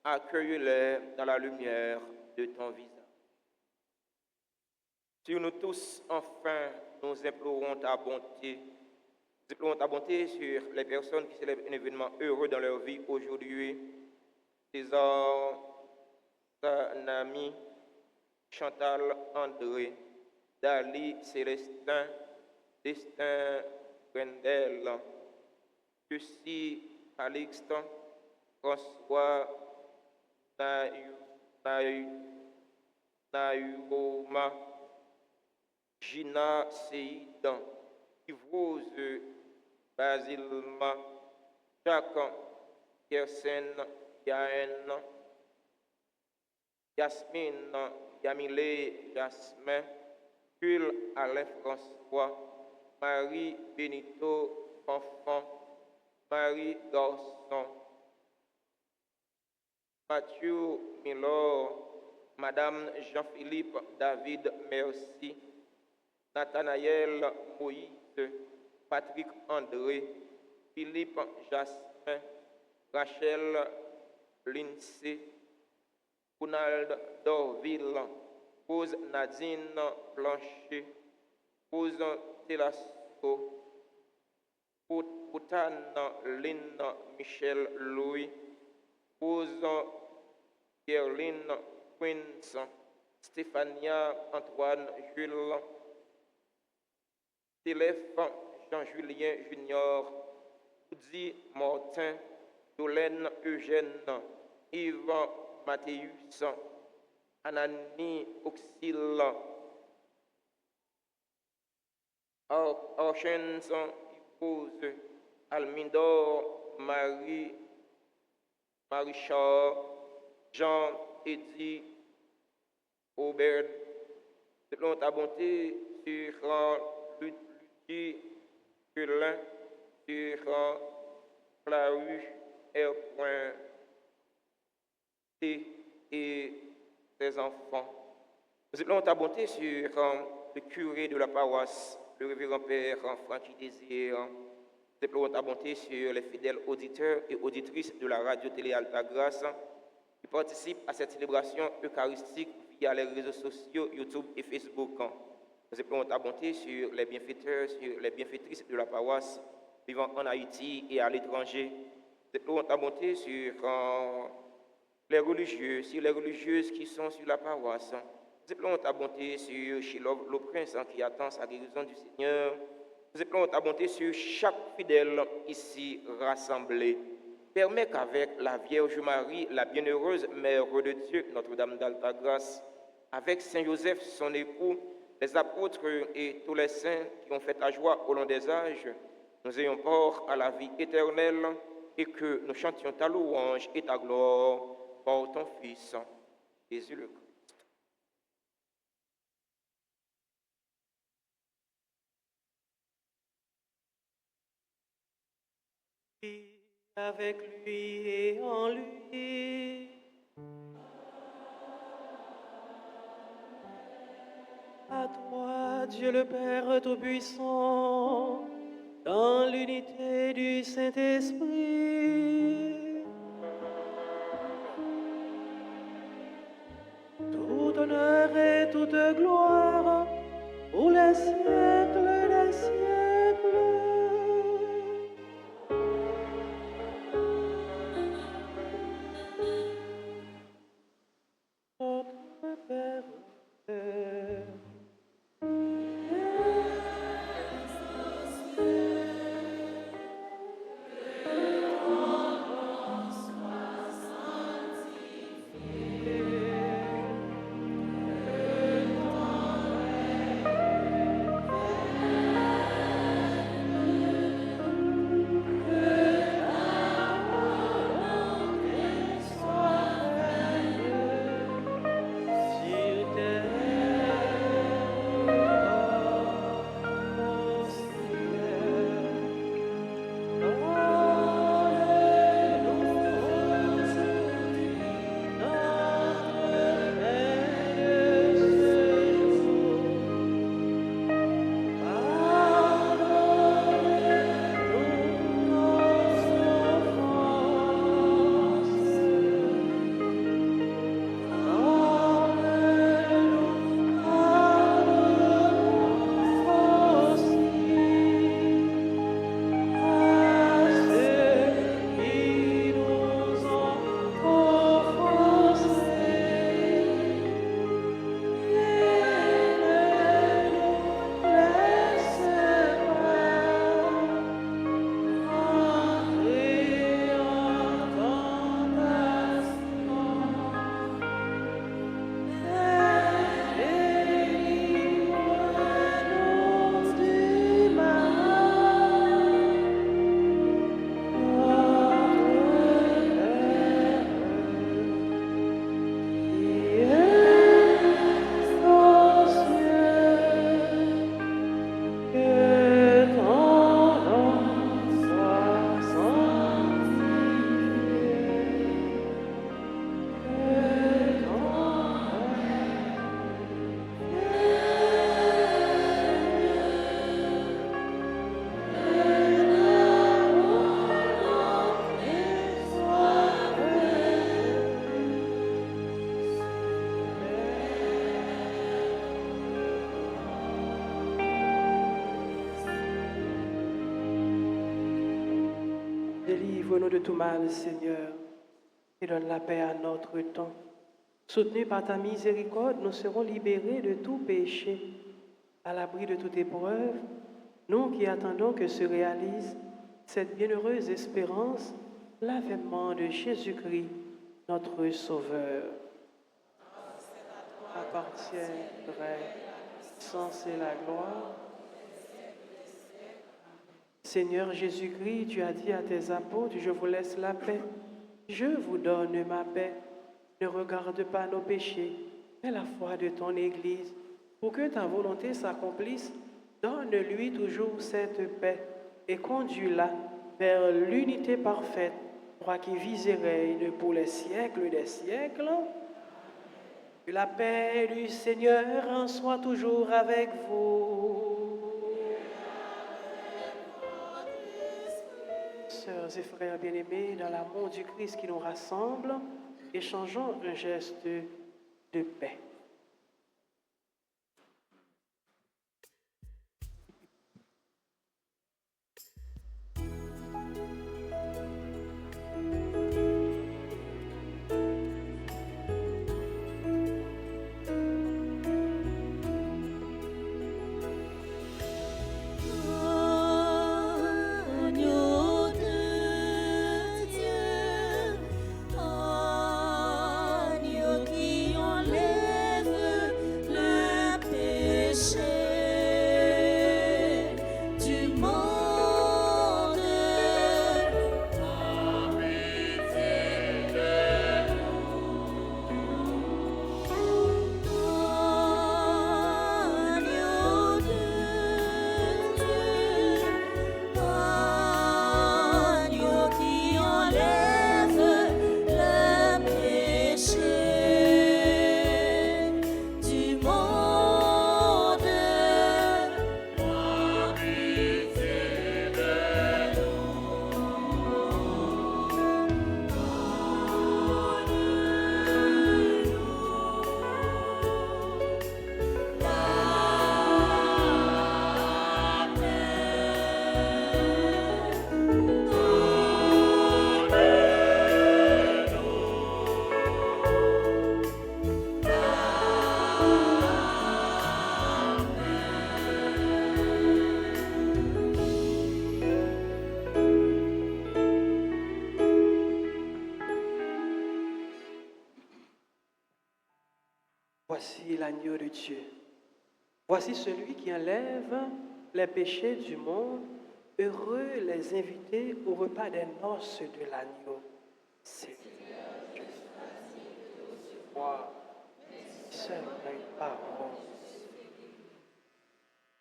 Accueille-les dans la lumière de ton visage. Sur nous tous, enfin, nous implorons ta bonté. Nous implorons ta bonté sur les personnes qui célèbrent un événement heureux dans leur vie aujourd'hui. César, Sanami, Chantal, André, Dali, Célestin, Destin, Brendel, Lucie, Calixte, François, Naïroma, Gina, Seïd, Yvrose, Basilma, Jacques, Kersen, Yaën, Yasmine, Yamile, Jasmin, Jules, Alain François, Marie Benito, Enfant, Marie Garçon, Mathieu Milor, Madame Jean-Philippe David Merci, Nathanaël Moïse, Patrick André, Philippe Jasmin, Rachel Lindsay, Ronald Dorville, Rose Nadine Blanchet, Rose Telasco, Poutan Lynn Michel Louis, Rose Pierline Quince, Stéphania Antoine Jules, Téléphone Jean-Julien Junior, Woody Martin, Dolène Eugène, Yves Mathéus, Anani Auxil, Orchens Ypose, Almindor Marie Marichard, Jean Eddy Aubert, selon ta bonté, sur Luigi Culin, sur la rue R.T. et ses enfants. Nous appelons ta bonté sur le curé de la paroisse, le révérend Père Francky Désir. Nous appelons ta bonté sur les fidèles auditeurs et auditrices de la radio-télé Altagrace qui participent à cette célébration eucharistique via les réseaux sociaux YouTube et Facebook. Nous appelons ta bonté sur les bienfaiteurs, sur les bienfaitrices de la paroisse vivant en Haïti et à l'étranger. Nous appelons ta bonté sur les religieux, sur les religieuses qui sont sur la paroisse. Nous appelons ta bonté sur Chilov, le prince qui attend sa guérison du Seigneur. Nous appelons ta bonté sur chaque fidèle ici rassemblé. Permets qu'avec la Vierge Marie, la bienheureuse Mère de Dieu, Notre-Dame d'Altagrace, avec Saint Joseph, son époux, les apôtres et tous les saints qui ont fait ta joie au long des âges, nous ayons part à la vie éternelle et que nous chantions ta louange et ta gloire par ton Fils, Jésus le Christ. Avec lui et en lui. À toi, Dieu le Père Tout-Puissant, dans l'unité du Saint-Esprit, tout honneur et toute gloire pour les siècles des siècles. Notre Père, délivre-nous de tout mal, Seigneur, et donne la paix à notre temps. Soutenus par ta miséricorde, nous serons libérés de tout péché, à l'abri de toute épreuve, nous qui attendons que se réalise cette bienheureuse espérance, l'avènement de Jésus-Christ, notre Sauveur. Appartiendrait sans et la gloire. Seigneur Jésus-Christ, tu as dit à tes apôtres, je vous laisse la paix, je vous donne ma paix. Ne regarde pas nos péchés, et la foi de ton Église, pour que ta volonté s'accomplisse. Donne-lui toujours cette paix et conduis-la vers l'unité parfaite, toi qui vis et règnes pour les siècles des siècles. Que la paix du Seigneur soit toujours avec vous. Sœurs et frères bien-aimés, dans l'amour du Christ qui nous rassemble, échangeons un geste de paix. Agneau de Dieu, agneau qui enlève le péché du monde. Agneau de Dieu, agneau qui enlève le péché du monde. Voici l'agneau de Dieu. Voici celui qui enlève les péchés du monde. Heureux les invités au repas des noces de l'agneau. Seigneur, je choisis de recevoir seule une parole.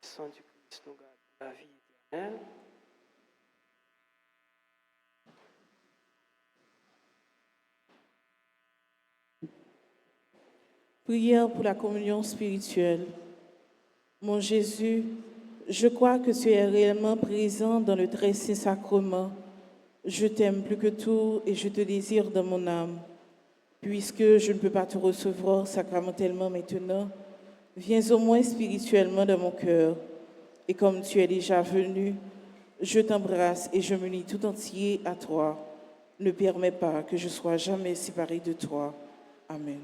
Le sang du Christ nous garde la vie éternelle. Prière pour la communion spirituelle. Mon Jésus, je crois que tu es réellement présent dans le très saint sacrement. Je t'aime plus que tout et je te désire dans mon âme. Puisque je ne peux pas te recevoir sacramentellement maintenant, viens au moins spirituellement dans mon cœur. Et comme tu es déjà venu, je t'embrasse et je m'unis tout entier à toi. Ne permets pas que je sois jamais séparé de toi. Amen.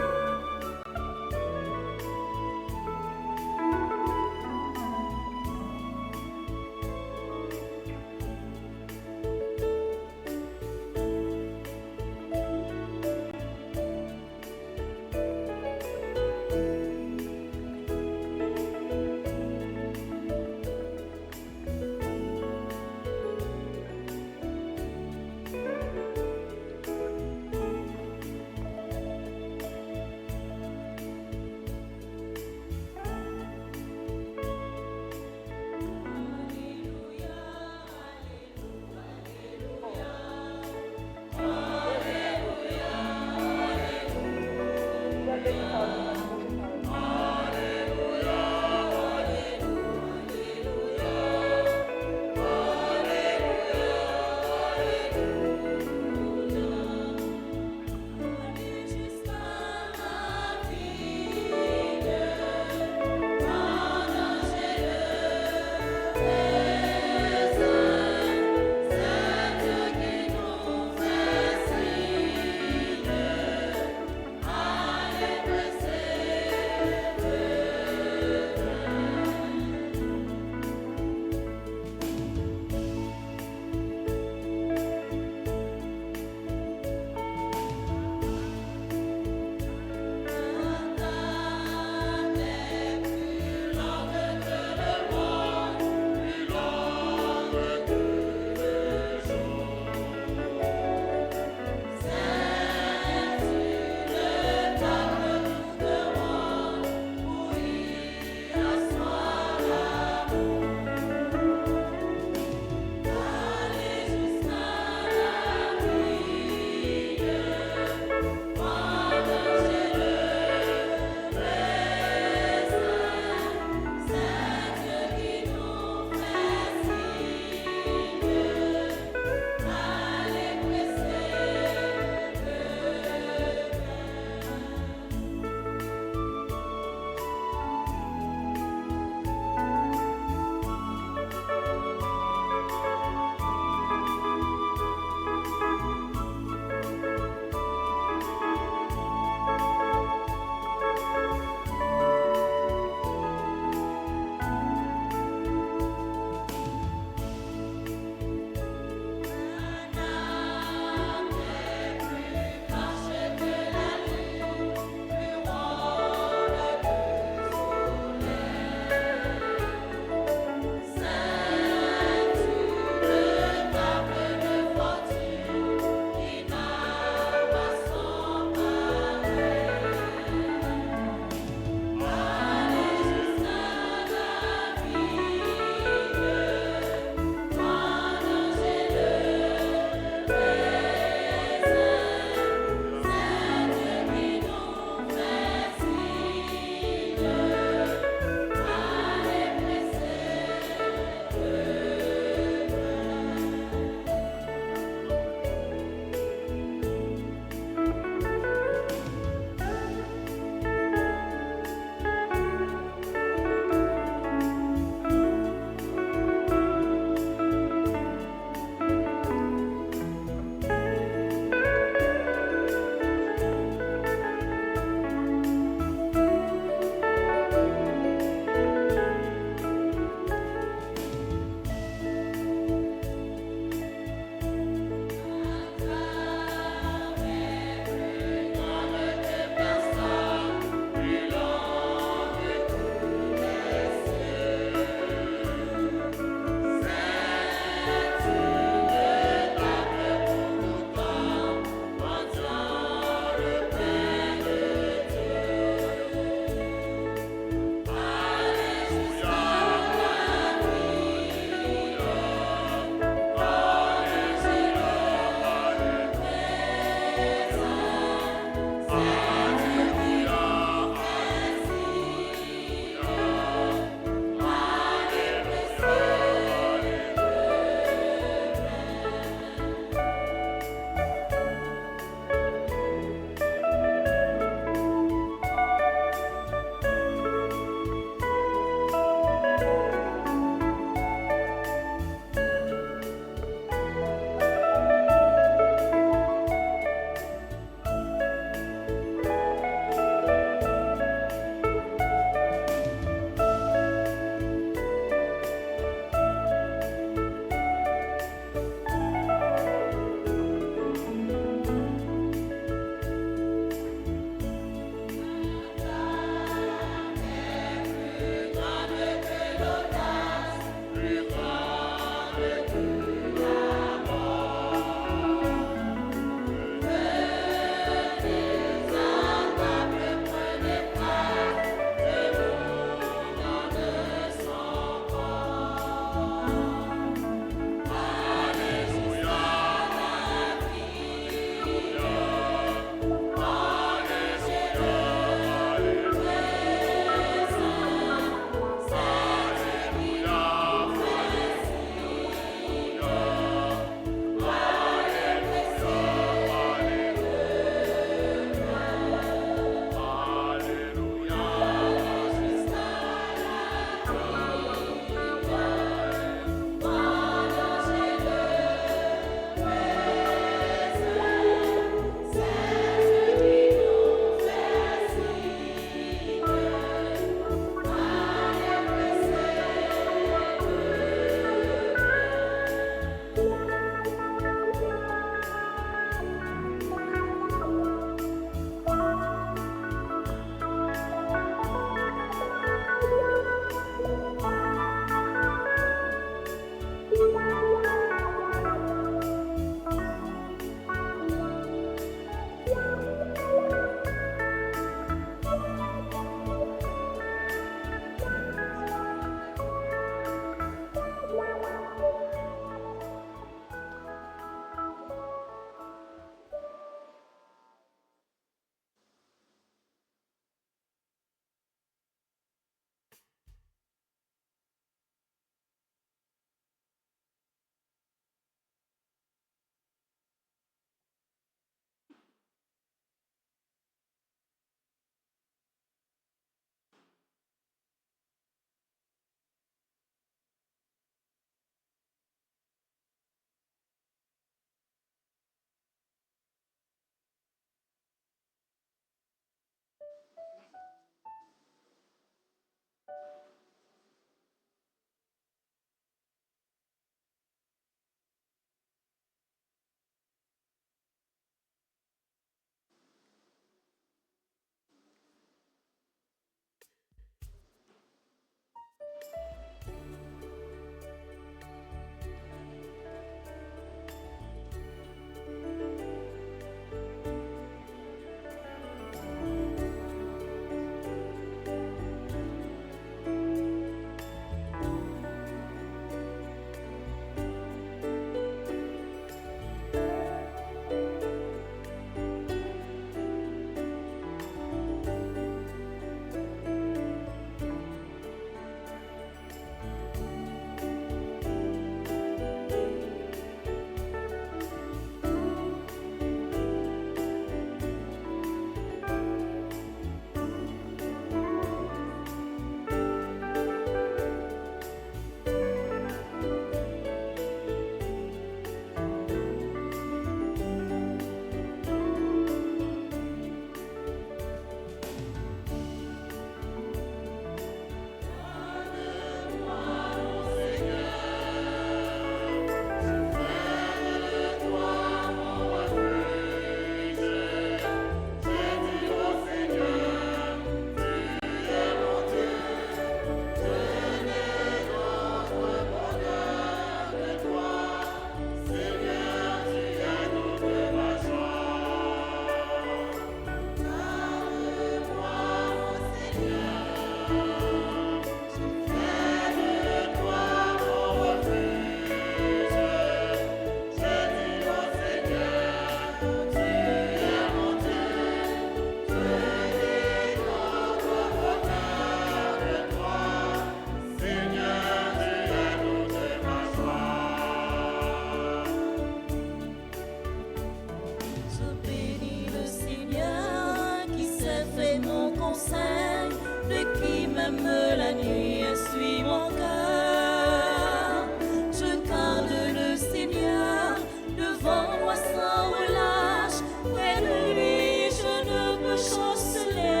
conseils, lui qui m'aime la nuit essuie mon cœur. Je garde le Seigneur devant moi sans relâche, près de lui je ne peux chanceler.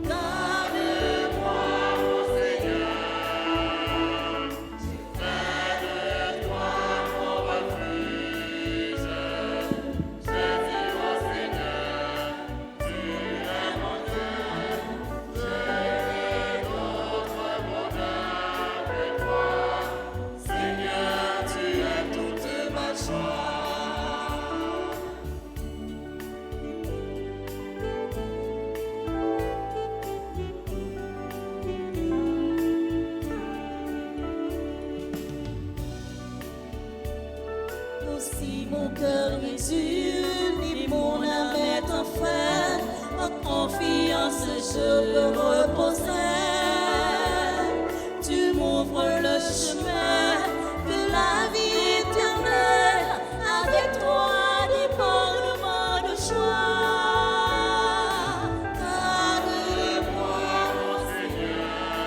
Garde-moi, mon Seigneur, j'ai fait de toi mon refuge. Je dis au Seigneur, tu es mon Dieu, je n'ai d'autre bonheur que toi. Seigneur, tu es toute ma joie. Aussi mon cœur est dur, et mon âme est en faim. En confiance je peux reposer. Tu m'ouvres le chemin de la vie éternelle. Avec toi débordement de joie. Garde-moi, mon Seigneur,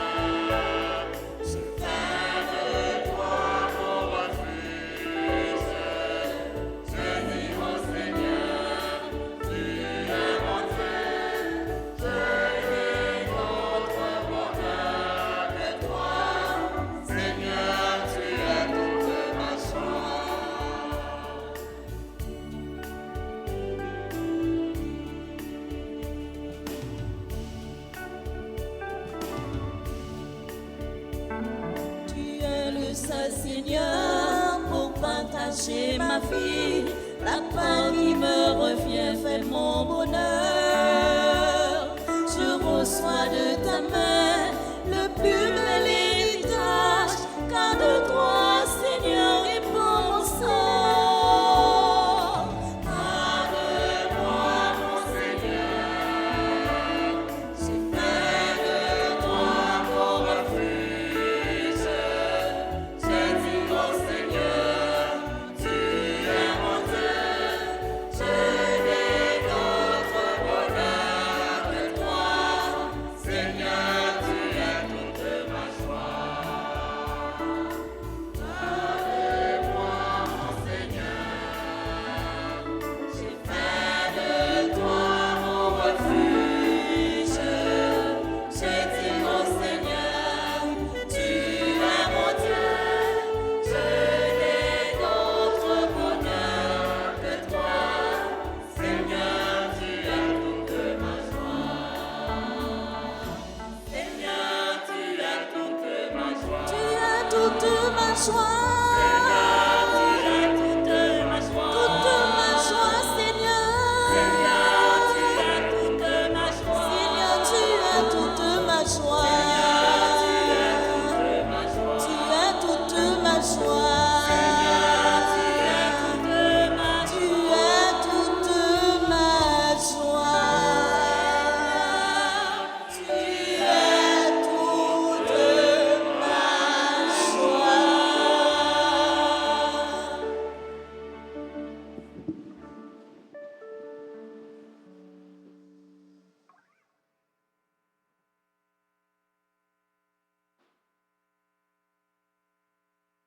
j'ai fait de toi mon refuge. Je dis au Seigneur, tu es mon Dieu, je n'ai d'autre bonheur que toi. Seigneur, tu es toute ma joie. Tu es le seul Seigneur pour partager ma vie. La part qui me revient fait mon bonheur. Je reçois de ta main le plus bel héritage, car de toi, Seigneur, est mon sort. Garde-moi, mon Seigneur, j'ai fait de toi mon refuge. J'ai dit au Seigneur, tu es mon Dieu, je n'ai d'autre bonheur que toi. Seigneur, tu es toute ma joie. Garde-moi, mon Seigneur, j'ai fait de toi mon refuge. J'ai dit au Seigneur, tu es mon Dieu, je n'ai d'autre bonheur que toi. Seigneur, tu es toute ma joie. Seigneur, tu es toute ma joie. Tu es toute ma joie. Seigneur, tu es toute ma joie. Toute ma joie, Seigneur. Seigneur, tu es toute ma joie. Seigneur, tu es toute ma joie. Tu es toute ma joie. Seigneur, tu es toute ma joie. Tu es toute ma joie. Tu es toute ma joie.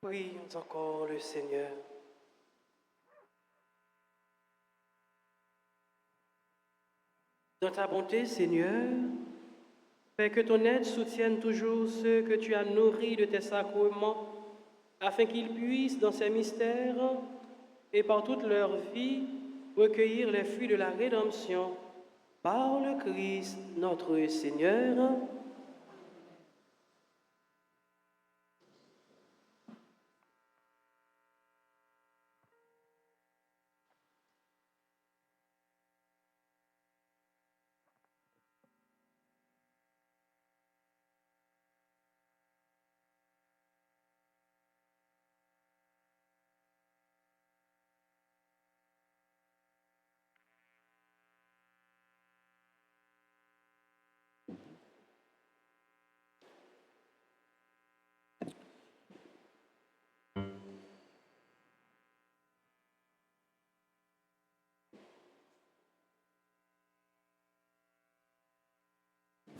Prions encore le Seigneur. Dans ta bonté, Seigneur, fais que ton aide soutienne toujours ceux que tu as nourris de tes sacrements, afin qu'ils puissent, dans ces mystères et par toute leur vie, recueillir les fruits de la rédemption. Par le Christ, notre Seigneur.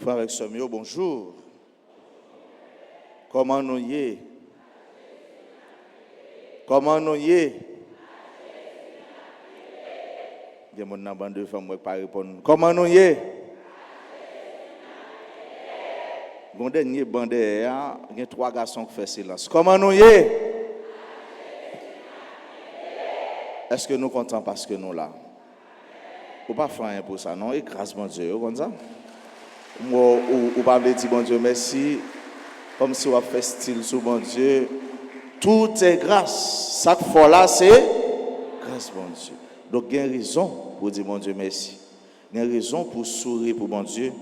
Frère avec Somio, bonjour. Comment nous y est? Comment nous y est? Il y a mon bande de femmes qui pas répondre. Comment nous y est? Mon dernier bande, il y a 3 garçons qui font silence. Comment nous y est? Est-ce que nous comptons parce que nous là? Ou pas faire rien pour ça, non? Et grâce, mon Dieu, comme ça. Ou pas me dire, bon Dieu, merci. Comme si on a fait style sous mon Dieu. Tout est grâce. Ça qu'il faut là, c'est grâce, mon Dieu. Donc, il y a une raison pour dire, mon Dieu, merci. Il y a une raison pour sourire pour mon Dieu.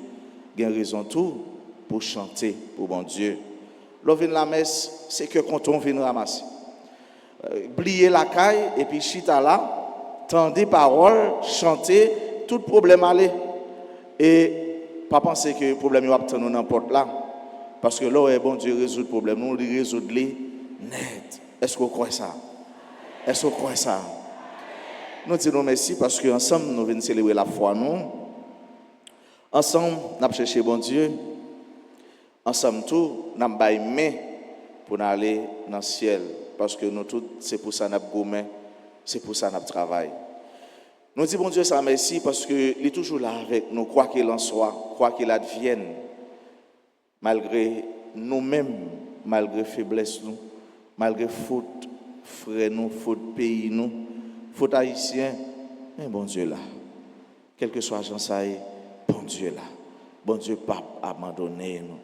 Il y a une raison tout pour chanter pour mon Dieu. L'on vient la messe, c'est que quand on vient ramasser. Plier la caille et puis chita là, tendre des paroles, chanter, tout problème aller. Et pas penser que le problème va attendre n'importe là. Parce que là, bon Dieu résout le problème, nous le résoudre net. Est-ce qu'on croit ça? Est-ce qu'on croit ça? Nous disons merci parce qu'ensemble, nous venons célébrer la foi, nous. Ensemble, nous avons cherché bon Dieu. Ensemble, tout, nous avons main pour aller dans le ciel. Parce que nous tous, c'est pour ça que nous avons gommé, c'est pour ça que nous travaillons. Nous disons bon Dieu ça merci parce qu'il est toujours là avec nous, quoi qu'il en soit, quoi qu'il advienne, malgré nous-mêmes, malgré faiblesse nous, malgré faute, frère nous, faute pays nous, faute haïtien, mais bon Dieu là, quel que soit Jean Saï, bon Dieu là, bon Dieu pas abandonné nous.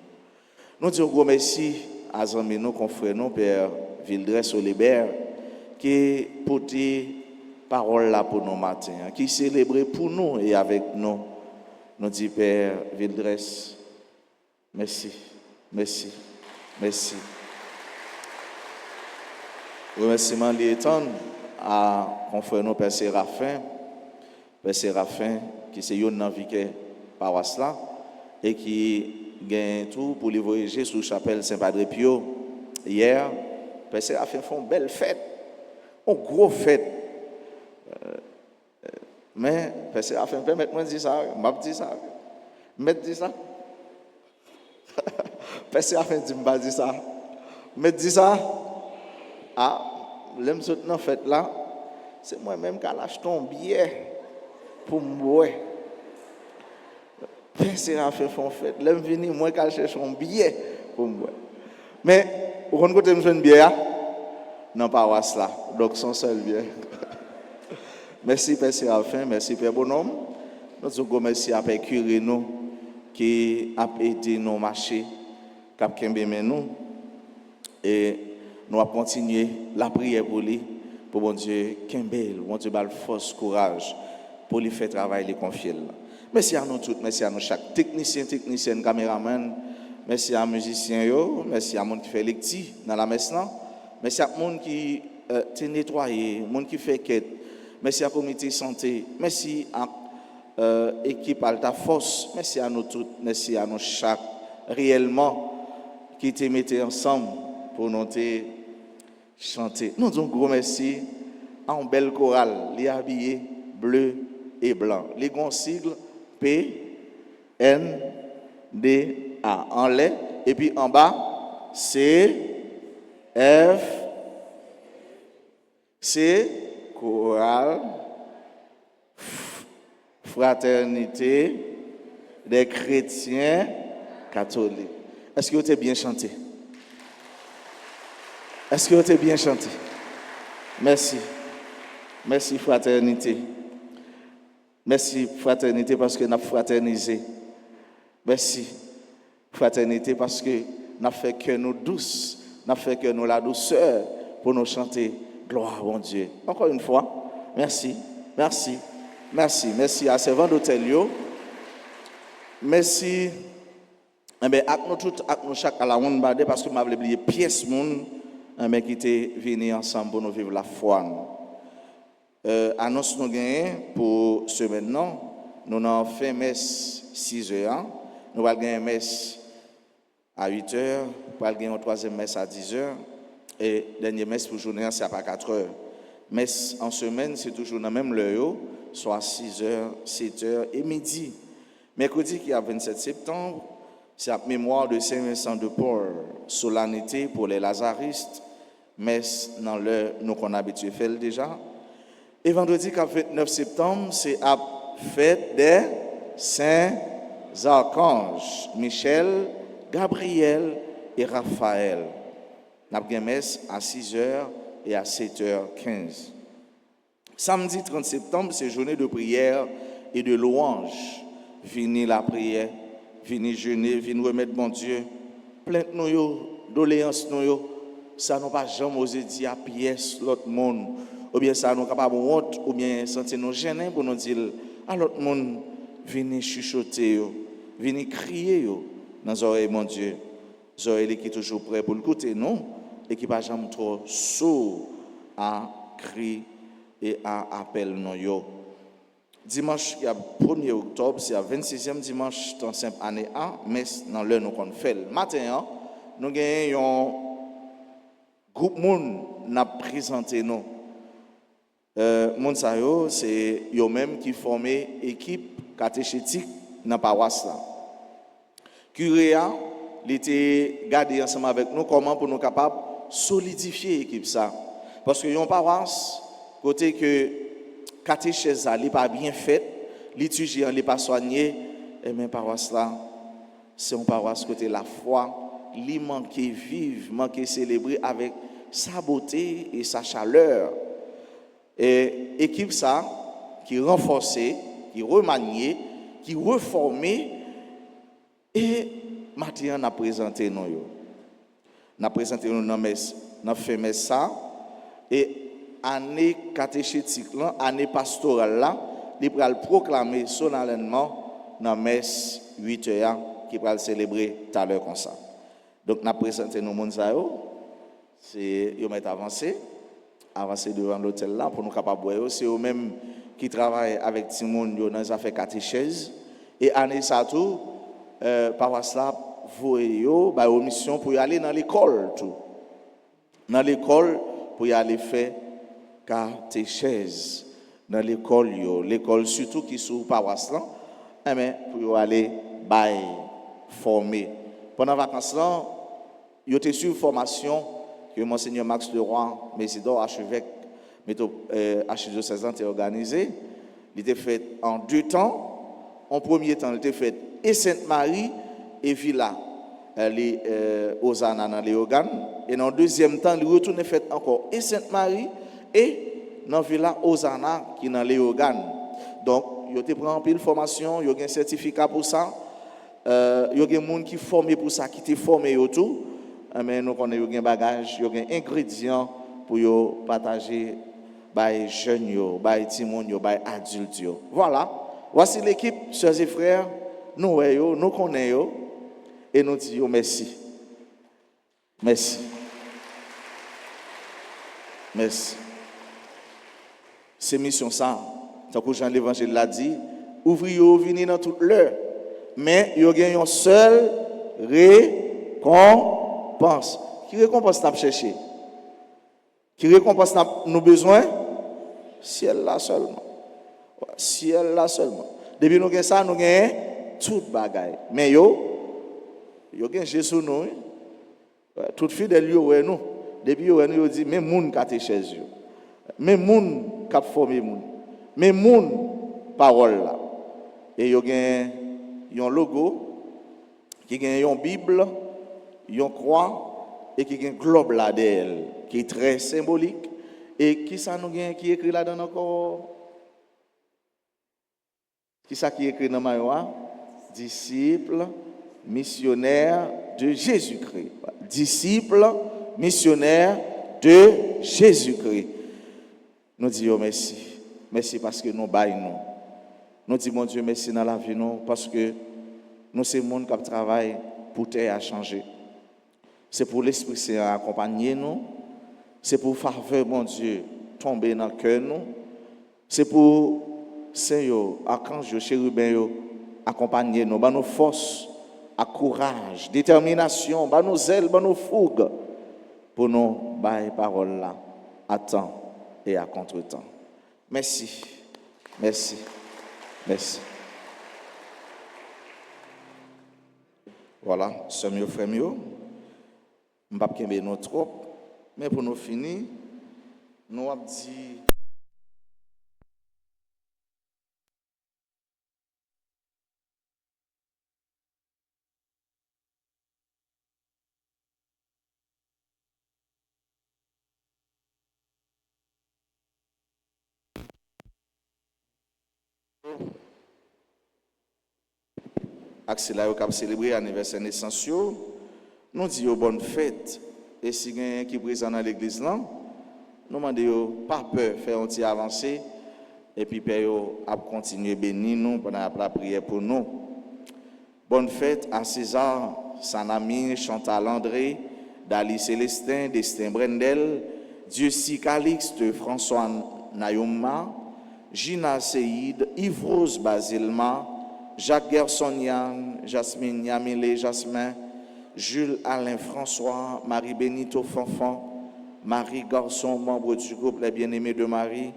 Nous disons gros merci à amis nous, confrères nous, Père Vildres Olibert, qui portait parole là pour nous matin, qui célébrait pour nous et avec nous. Nous dit Père Vildres, merci, merci, merci. Remerciement l'étend à confrère nous Père Séraphin, qui c'est un navigateur paroisse là et qui gagne tout pour les voyager sous chapelle Saint-Padre Pio hier. Père Séraphin font une belle fête, une grosse fête. Mais Père Séraphin, permettez-moi de dire ça, m'a dit ça. M'a dit ça. Père Séraphin dit m'a dit ça. M'a dit ça. Ah, l'aime sauter dans fête là, c'est moi-même qui ai acheté un billet pour moi. Père Séraphin font fête, l'aime venir moi qui cherche un billet pour moi. Mais vous connaissez me jeune billet non paroisse là. Donc son seul billet. Merci Père Séraphin, merci Père Bonhomme. Nous disons merci à Père Curé nous qui a aidé nos marchés, qui a kembe nous. Et nous allons continuer la prière pour lui, pour bon Dieu kembe, bon Dieu bal force, courage pour lui faire travail, les confier. Merci à nous tous, merci à nous chaque technicien, caméraman, merci à musiciens yo, merci à monde qui fait lecti dans la messe là, merci à monde qui te nettoyer, monde qui fait quête. Merci à la comité santé, merci à l'équipe Alta Force, merci à nous tous, merci à nous chaque réellement qui te mettaient ensemble pour nous chanter. Nous disons gros merci à un bel choral, les habillés bleu et blanc. Les grands sigles P, N, D, A. En lait, et puis en bas, C, F, C, chorale, fraternité des chrétiens catholiques. Est-ce que vous avez bien chanté? Est-ce que vous avez bien chanté? Merci. Merci fraternité. Merci fraternité parce que nous avons fraternisé. Merci fraternité parce que nous avons fait que nous douces, nous avons fait que nous la douceur pour nous chanter gloire à mon Dieu. Encore une fois, merci, merci, merci, merci à ces vendeurs d'hôtel. Merci. Eh bien, à nous tous, à nous chaque à la monde parce que je m'avais oublié pièce monde qui étaient venus ensemble pour nous vivre la foi. Annonce nous gagnons pour ce maintenant. Nous avons fait messe 6h. Nous allons gagner messe à 8h. Nous allons gagner une troisième messe à 10h. Et dernière messe pour journée, c'est à 4h. Messe en semaine, c'est toujours dans le même lieu, soit 6h, 7h et midi. Mercredi qui est 27 septembre, c'est la mémoire de Saint-Vincent de Paul, solennité pour les lazaristes, messe dans l'heure nous qu'on a habitué à faire déjà. Et vendredi qui est 29 septembre, c'est la fête des saints archanges, Michel, Gabriel et Raphaël. Nous avons une messe à 6h et à 7h15. Samedi 30 septembre, c'est journée de prière et de louange. Fini la prière, fini jeûner, fini remettre bon Dieu. Plainte nous, doléances nous, ça nous pas jamais osé dire à pièce l'autre monde. Ou bien ça nous capable honte, ou bien sentir nous gênés pour nous dire à l'autre monde, venez chuchoter, venez crier dans les oreilles, mon Dieu. Les oreilles qui sont toujours prêts pour l'écouter, non? Et qui ne pas jamais trop sourd à cri et à appel, non? Dimanche, il y a 1er octobre, c'est le 26e dimanche dans cette année 1, mais dans l'heure nous qu'on fait. Le matin, nous avons un groupe monde n'a présenté nous. Moun sa yo, c'est eux-mêmes qui forment équipe catéchétique dans la paroisse là. Curé a, il était gardé ensemble avec nous comment pour nous capables solidifier l'équipe ça. Parce que yon paroisse côté que catéchèse n'est pas bien faite, liturgie n'est pas soignée, et même paroisse là, c'est une paroisse côté la foi, li manque vivre, manque célébrer avec sa beauté et sa chaleur. Et équipe ça qui renforcée, qui remaniée, qui reformée et maintenant on a présenté nous. On a présenté nous dans messe, on a fait messe ça et année catéchétique là, année pastorale là, il va le proclamer solennellement dans messe 8h qui va le célébrer tout à l'heure comme ça. Donc on a présenté nous monde ça c'est yo met avancer devant l'hôtel là pour nous capable boire, c'est eux même qui travaillent avec Timon dans les affaires catéchèse et année ça tout paroisse là voyer yo ba mission pour y aller dans l'école tout. Dans l'école pour y aller faire catéchèse dans l'école surtout qui sous paroisse là mais pour aller bail former pendant vacances là yo était sur formation que monseigneur Max Leroy Mésidor archevêque archidiocésain a organisé. Il était fait en 2 temps. En premier temps il était fait et Sainte-Marie et Villa les Hosanna dans Léogane et dans le deuxième temps il retourne fait encore et Sainte-Marie et dans Villa Hosanna qui dans Léogane. Donc il a pris en pile formation, il y a un certificat pour ça. Il y a des gens qui formé pour ça, qui étaient formés autour. Mais nous connaissons des bagages, des ingrédients pour partager les jeunes, les petits, les adultes. Voilà, voici l'équipe, sœurs et frères, nous connaissons et nous disons merci. Merci. Merci. C'est mission ça, tant que Jean l'Évangile l'a dit, ouvrez venir dans toute l'heure, mais il y a une seule récompense. Qui récompense n'a cherché? Qui récompense nos besoins? Ciel là seulement. Ciel là seulement. Depuis nous avons ça, nous avons tout bagaille. Mais yo avons Jésus nous. Tout fidèle yo nous. Depuis yo nous dit même moun catéchèse yo. Même moun cap formé moun. Même moun parole là. Et yo gen yon logo qui gen yon Bible, yon croix et qui gen globe là d'elle qui est très symbolique et qui ça nous gen qui écrit là dans encore qui ça qui écrit dans maillot disciple missionnaire de Jésus-Christ. Disciple missionnaire de Jésus-Christ. Nous disons merci. Merci parce que nous baillons. Nous disons mon Dieu merci dans la vie nous parce que nous c'est le monde qui travaille pour terre à changer. C'est pour l'Esprit Saint accompagner nous. C'est pour faveur, mon Dieu, tomber dans le cœur nous. C'est pour Seigneur, archange, chérubin, accompagner nous. Bah nos forces, à courage, détermination, bah nos ailes, bah nos fougues. Pour nous, bah les paroles là, à temps et à contre-temps. Merci. Merci. Merci. Voilà, c'est mieux, frère mieux. Je ne vais pas kembe nous trop, mais pour nous finir, nous avons dit. Axel là qui a célébré l'anniversaire naissance, nous disons bonne fête. Et si quelqu'un qui est présent dans l'église là, nous demandons pas peur, faire un petit avancée et puis père a continuer bénir nous pendant la prière pour nous. Bonne fête à César, Sanami, Chantal André, Dali Célestin, Destin Brendel, Dieucy Calixte, François Nayoma, Gina Seïd, Yves Rose Basilma, Jacques Gersonian, Jasmine Yamile Jasmin, Jules Alain François, Marie Benito Fanfan, Marie Garçon, membre du groupe Les Bien-Aimés de Marie,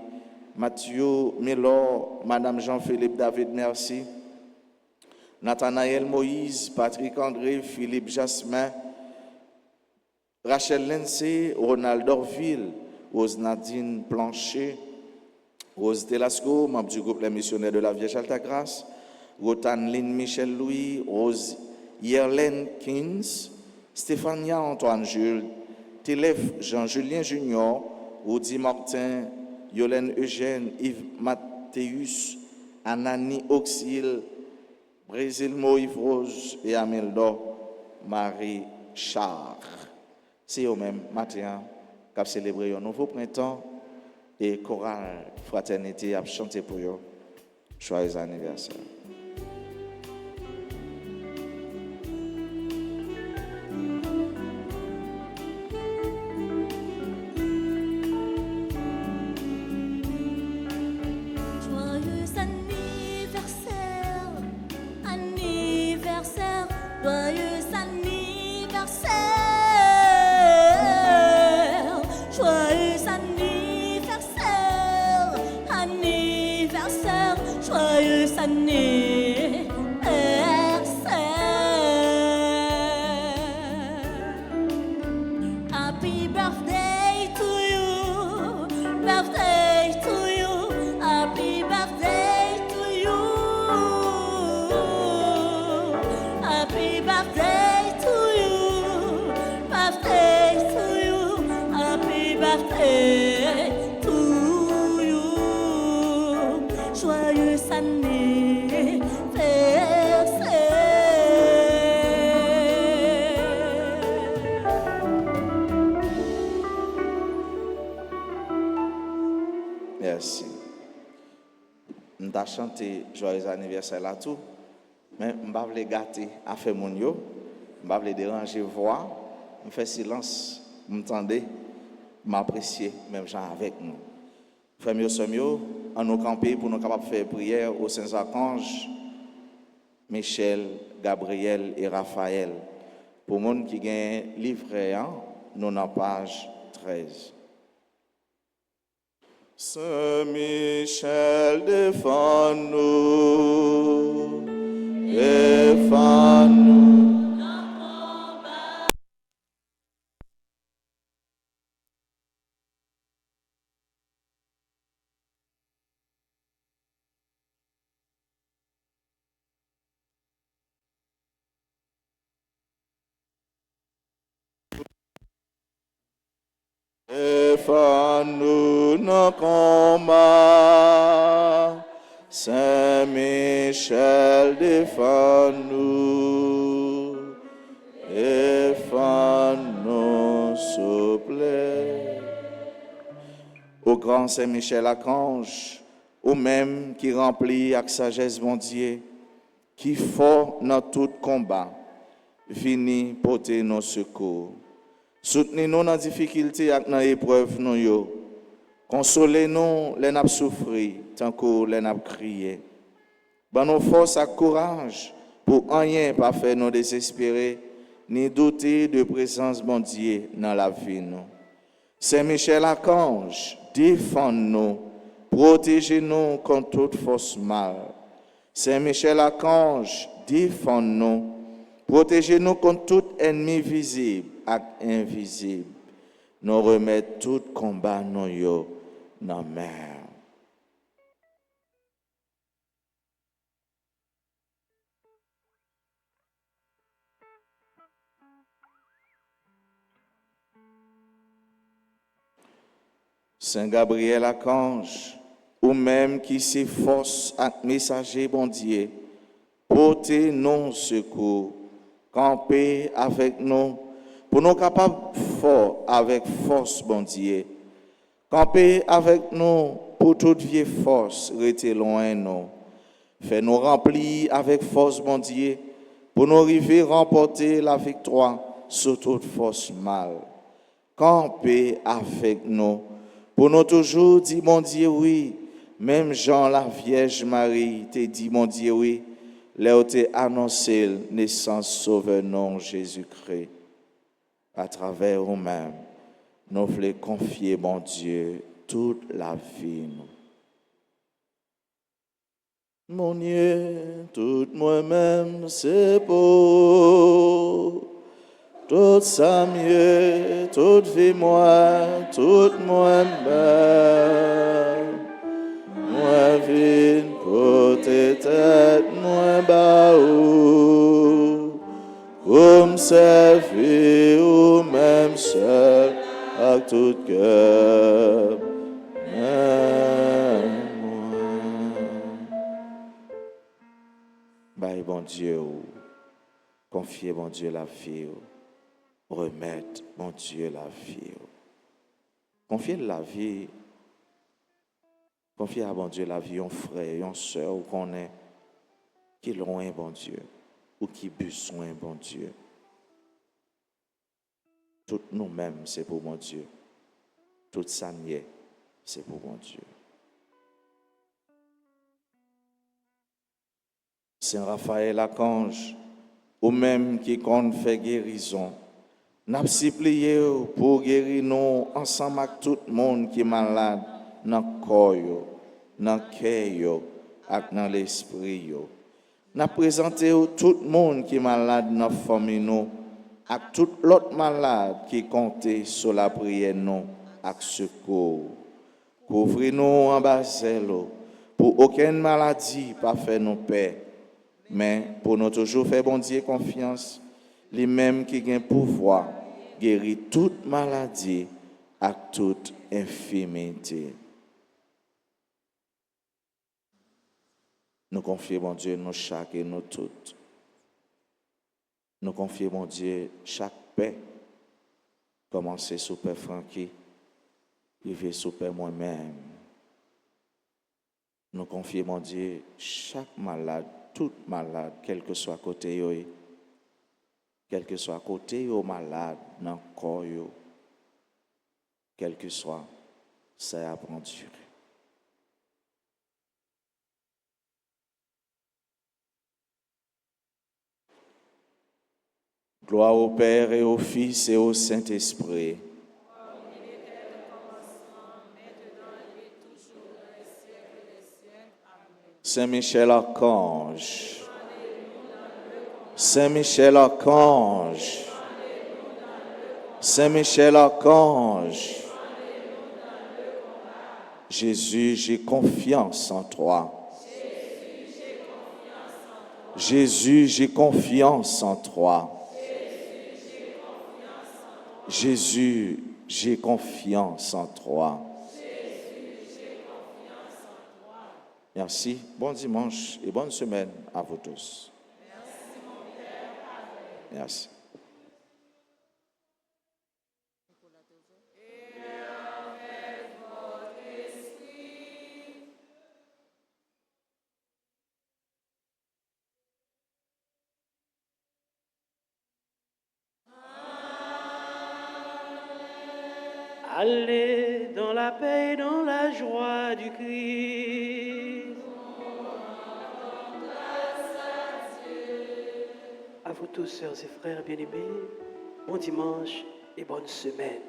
Mathieu Mélor, Madame Jean-Philippe David Merci, Nathanaël Moïse, Patrick André, Philippe Jasmin, Rachel Lindsay, Ronald Orville, Rose Nadine Plancher, Rose Telasco, membre du groupe Les Missionnaires de la Vierge Altagrace, Rotan Lynn Michel Louis, Rose Yerlen Kins, Stéphania Antoine Jules, Télève Jean-Julien Junior, Rudy Martin, Yolène Eugène, Yves Mathéus, Anani Auxil, Brésil Moïse Rose et Ameldo Marie Char. C'est eux-mêmes, matin, qui ont célébré un nouveau printemps et chorale fraternité a chanté pour eux. Joyeux anniversaire. Merci. Nous avons chanté joyeux anniversaire là tout, mais je ne vais pas les gâter à faire mon yo, je ne vais pas les déranger voix, je fais silence, vous m'entendez, m'apprécier même gens avec nous. Frère mieux, soeur mieux, en nous camper pour nous capables de faire prière aux saints archanges, Michel, Gabriel et Raphaël. Pour les gens qui ont livré, nous dans page 13. Saint Michel, défends-nous, défends-nous. Défends-nous nos combats, Saint Michel, défends-nous, défends-nous, s'il vous plaît. Au grand Saint Michel Archange, au même qui remplit avec sagesse mon Dieu, qui fort dans tout combat, vini porter nos secours. Soutenez-nous dans la difficulté et dans l'épreuve. Consolez-nous les n'a souffrir, tant que les n'a crié. Ban nos forces et courage pour rien pas faire nous désespérer, ni douter de présence de Dieu dans la vie. Saint Michel Archange, défends-nous, protégez-nous contre toute force mal. Saint Michel Archange, défends-nous, Protégez-nous contre tout ennemi visible et invisible. Nous remettons tout combat nous yo dans la mer. Saint Gabriel archange, ou même qui s'efforce à messager bon Dieu, portez nos secours, campez avec nous, pour nous capables fort avec force bon Dieu. Campez avec nous pour toute vieille force, restez loin nous. Fais-nous remplir avec force bon Dieu, pour nous arriver à remporter la victoire sur toute force mal. Campez avec nous, pour nous toujours dire, mon Dieu, oui, même Jean la Vierge Marie te dit, mon Dieu, oui, là te annoncé la naissance sauveur non Jésus-Christ. À travers nous-mêmes, nous voulons confier, mon Dieu, toute la vie. Mon Dieu, tout moi-même, c'est beau. Tout ça mieux, toute vie moi, tout moi-même. Moi vine pour tes têtes, moi baou. Comme servir ou même seul, à tout cœur. Bye, bon Dieu, confiez, bon Dieu, la vie. Remettre, mon Dieu, la vie. Confier la vie. Confier à bon Dieu la vie, un frère, une soeur, ou qu'on est, qui est loin, bon Dieu, ou qui besoin, bon Dieu. Tout nous-mêmes, c'est pour mon Dieu. Tout ça, c'est pour mon Dieu. Saint Raphaël Archange, ou même qui compte fait guérison, n'a supplié pour guérir nous ensemble avec tout le monde qui est malade dans le corps, dans le cœur et dans l'esprit. N'a présenté tout le monde qui est malade dans la famille nous, avec tout l'autre malade qui compte sur la prière nous, avec secours. Couvrez-nous en bas pour aucune maladie pas faire nous paix, mais pour nous toujours faire bon Dieu confiance. Les mêmes qui ont pouvoir guérir toute maladie et toute infirmité. Nous confions, mon Dieu, nous chaque et nous toutes. Nous confions, mon Dieu, chaque paix. Commencer sous Père Francky, arriver sous Père moi-même. Nous confions, mon Dieu, chaque malade, toute malade, quel que soit côté, quel que soit côté au malade dans le corps, quel que soit, ça a enduré. Gloire au Père et au Fils et au Saint-Esprit. Saint Michel Archange. Saint Michel Archange. Saint Michel Archange. Jésus, j'ai confiance en toi. Jésus, j'ai confiance en toi. Jésus, j'ai confiance en toi. Merci. Bon dimanche et bonne semaine à vous tous. Merci. Allez dans la paix et dans la joie du Christ. À vous tous, sœurs et frères bien-aimés, bon dimanche et bonne semaine.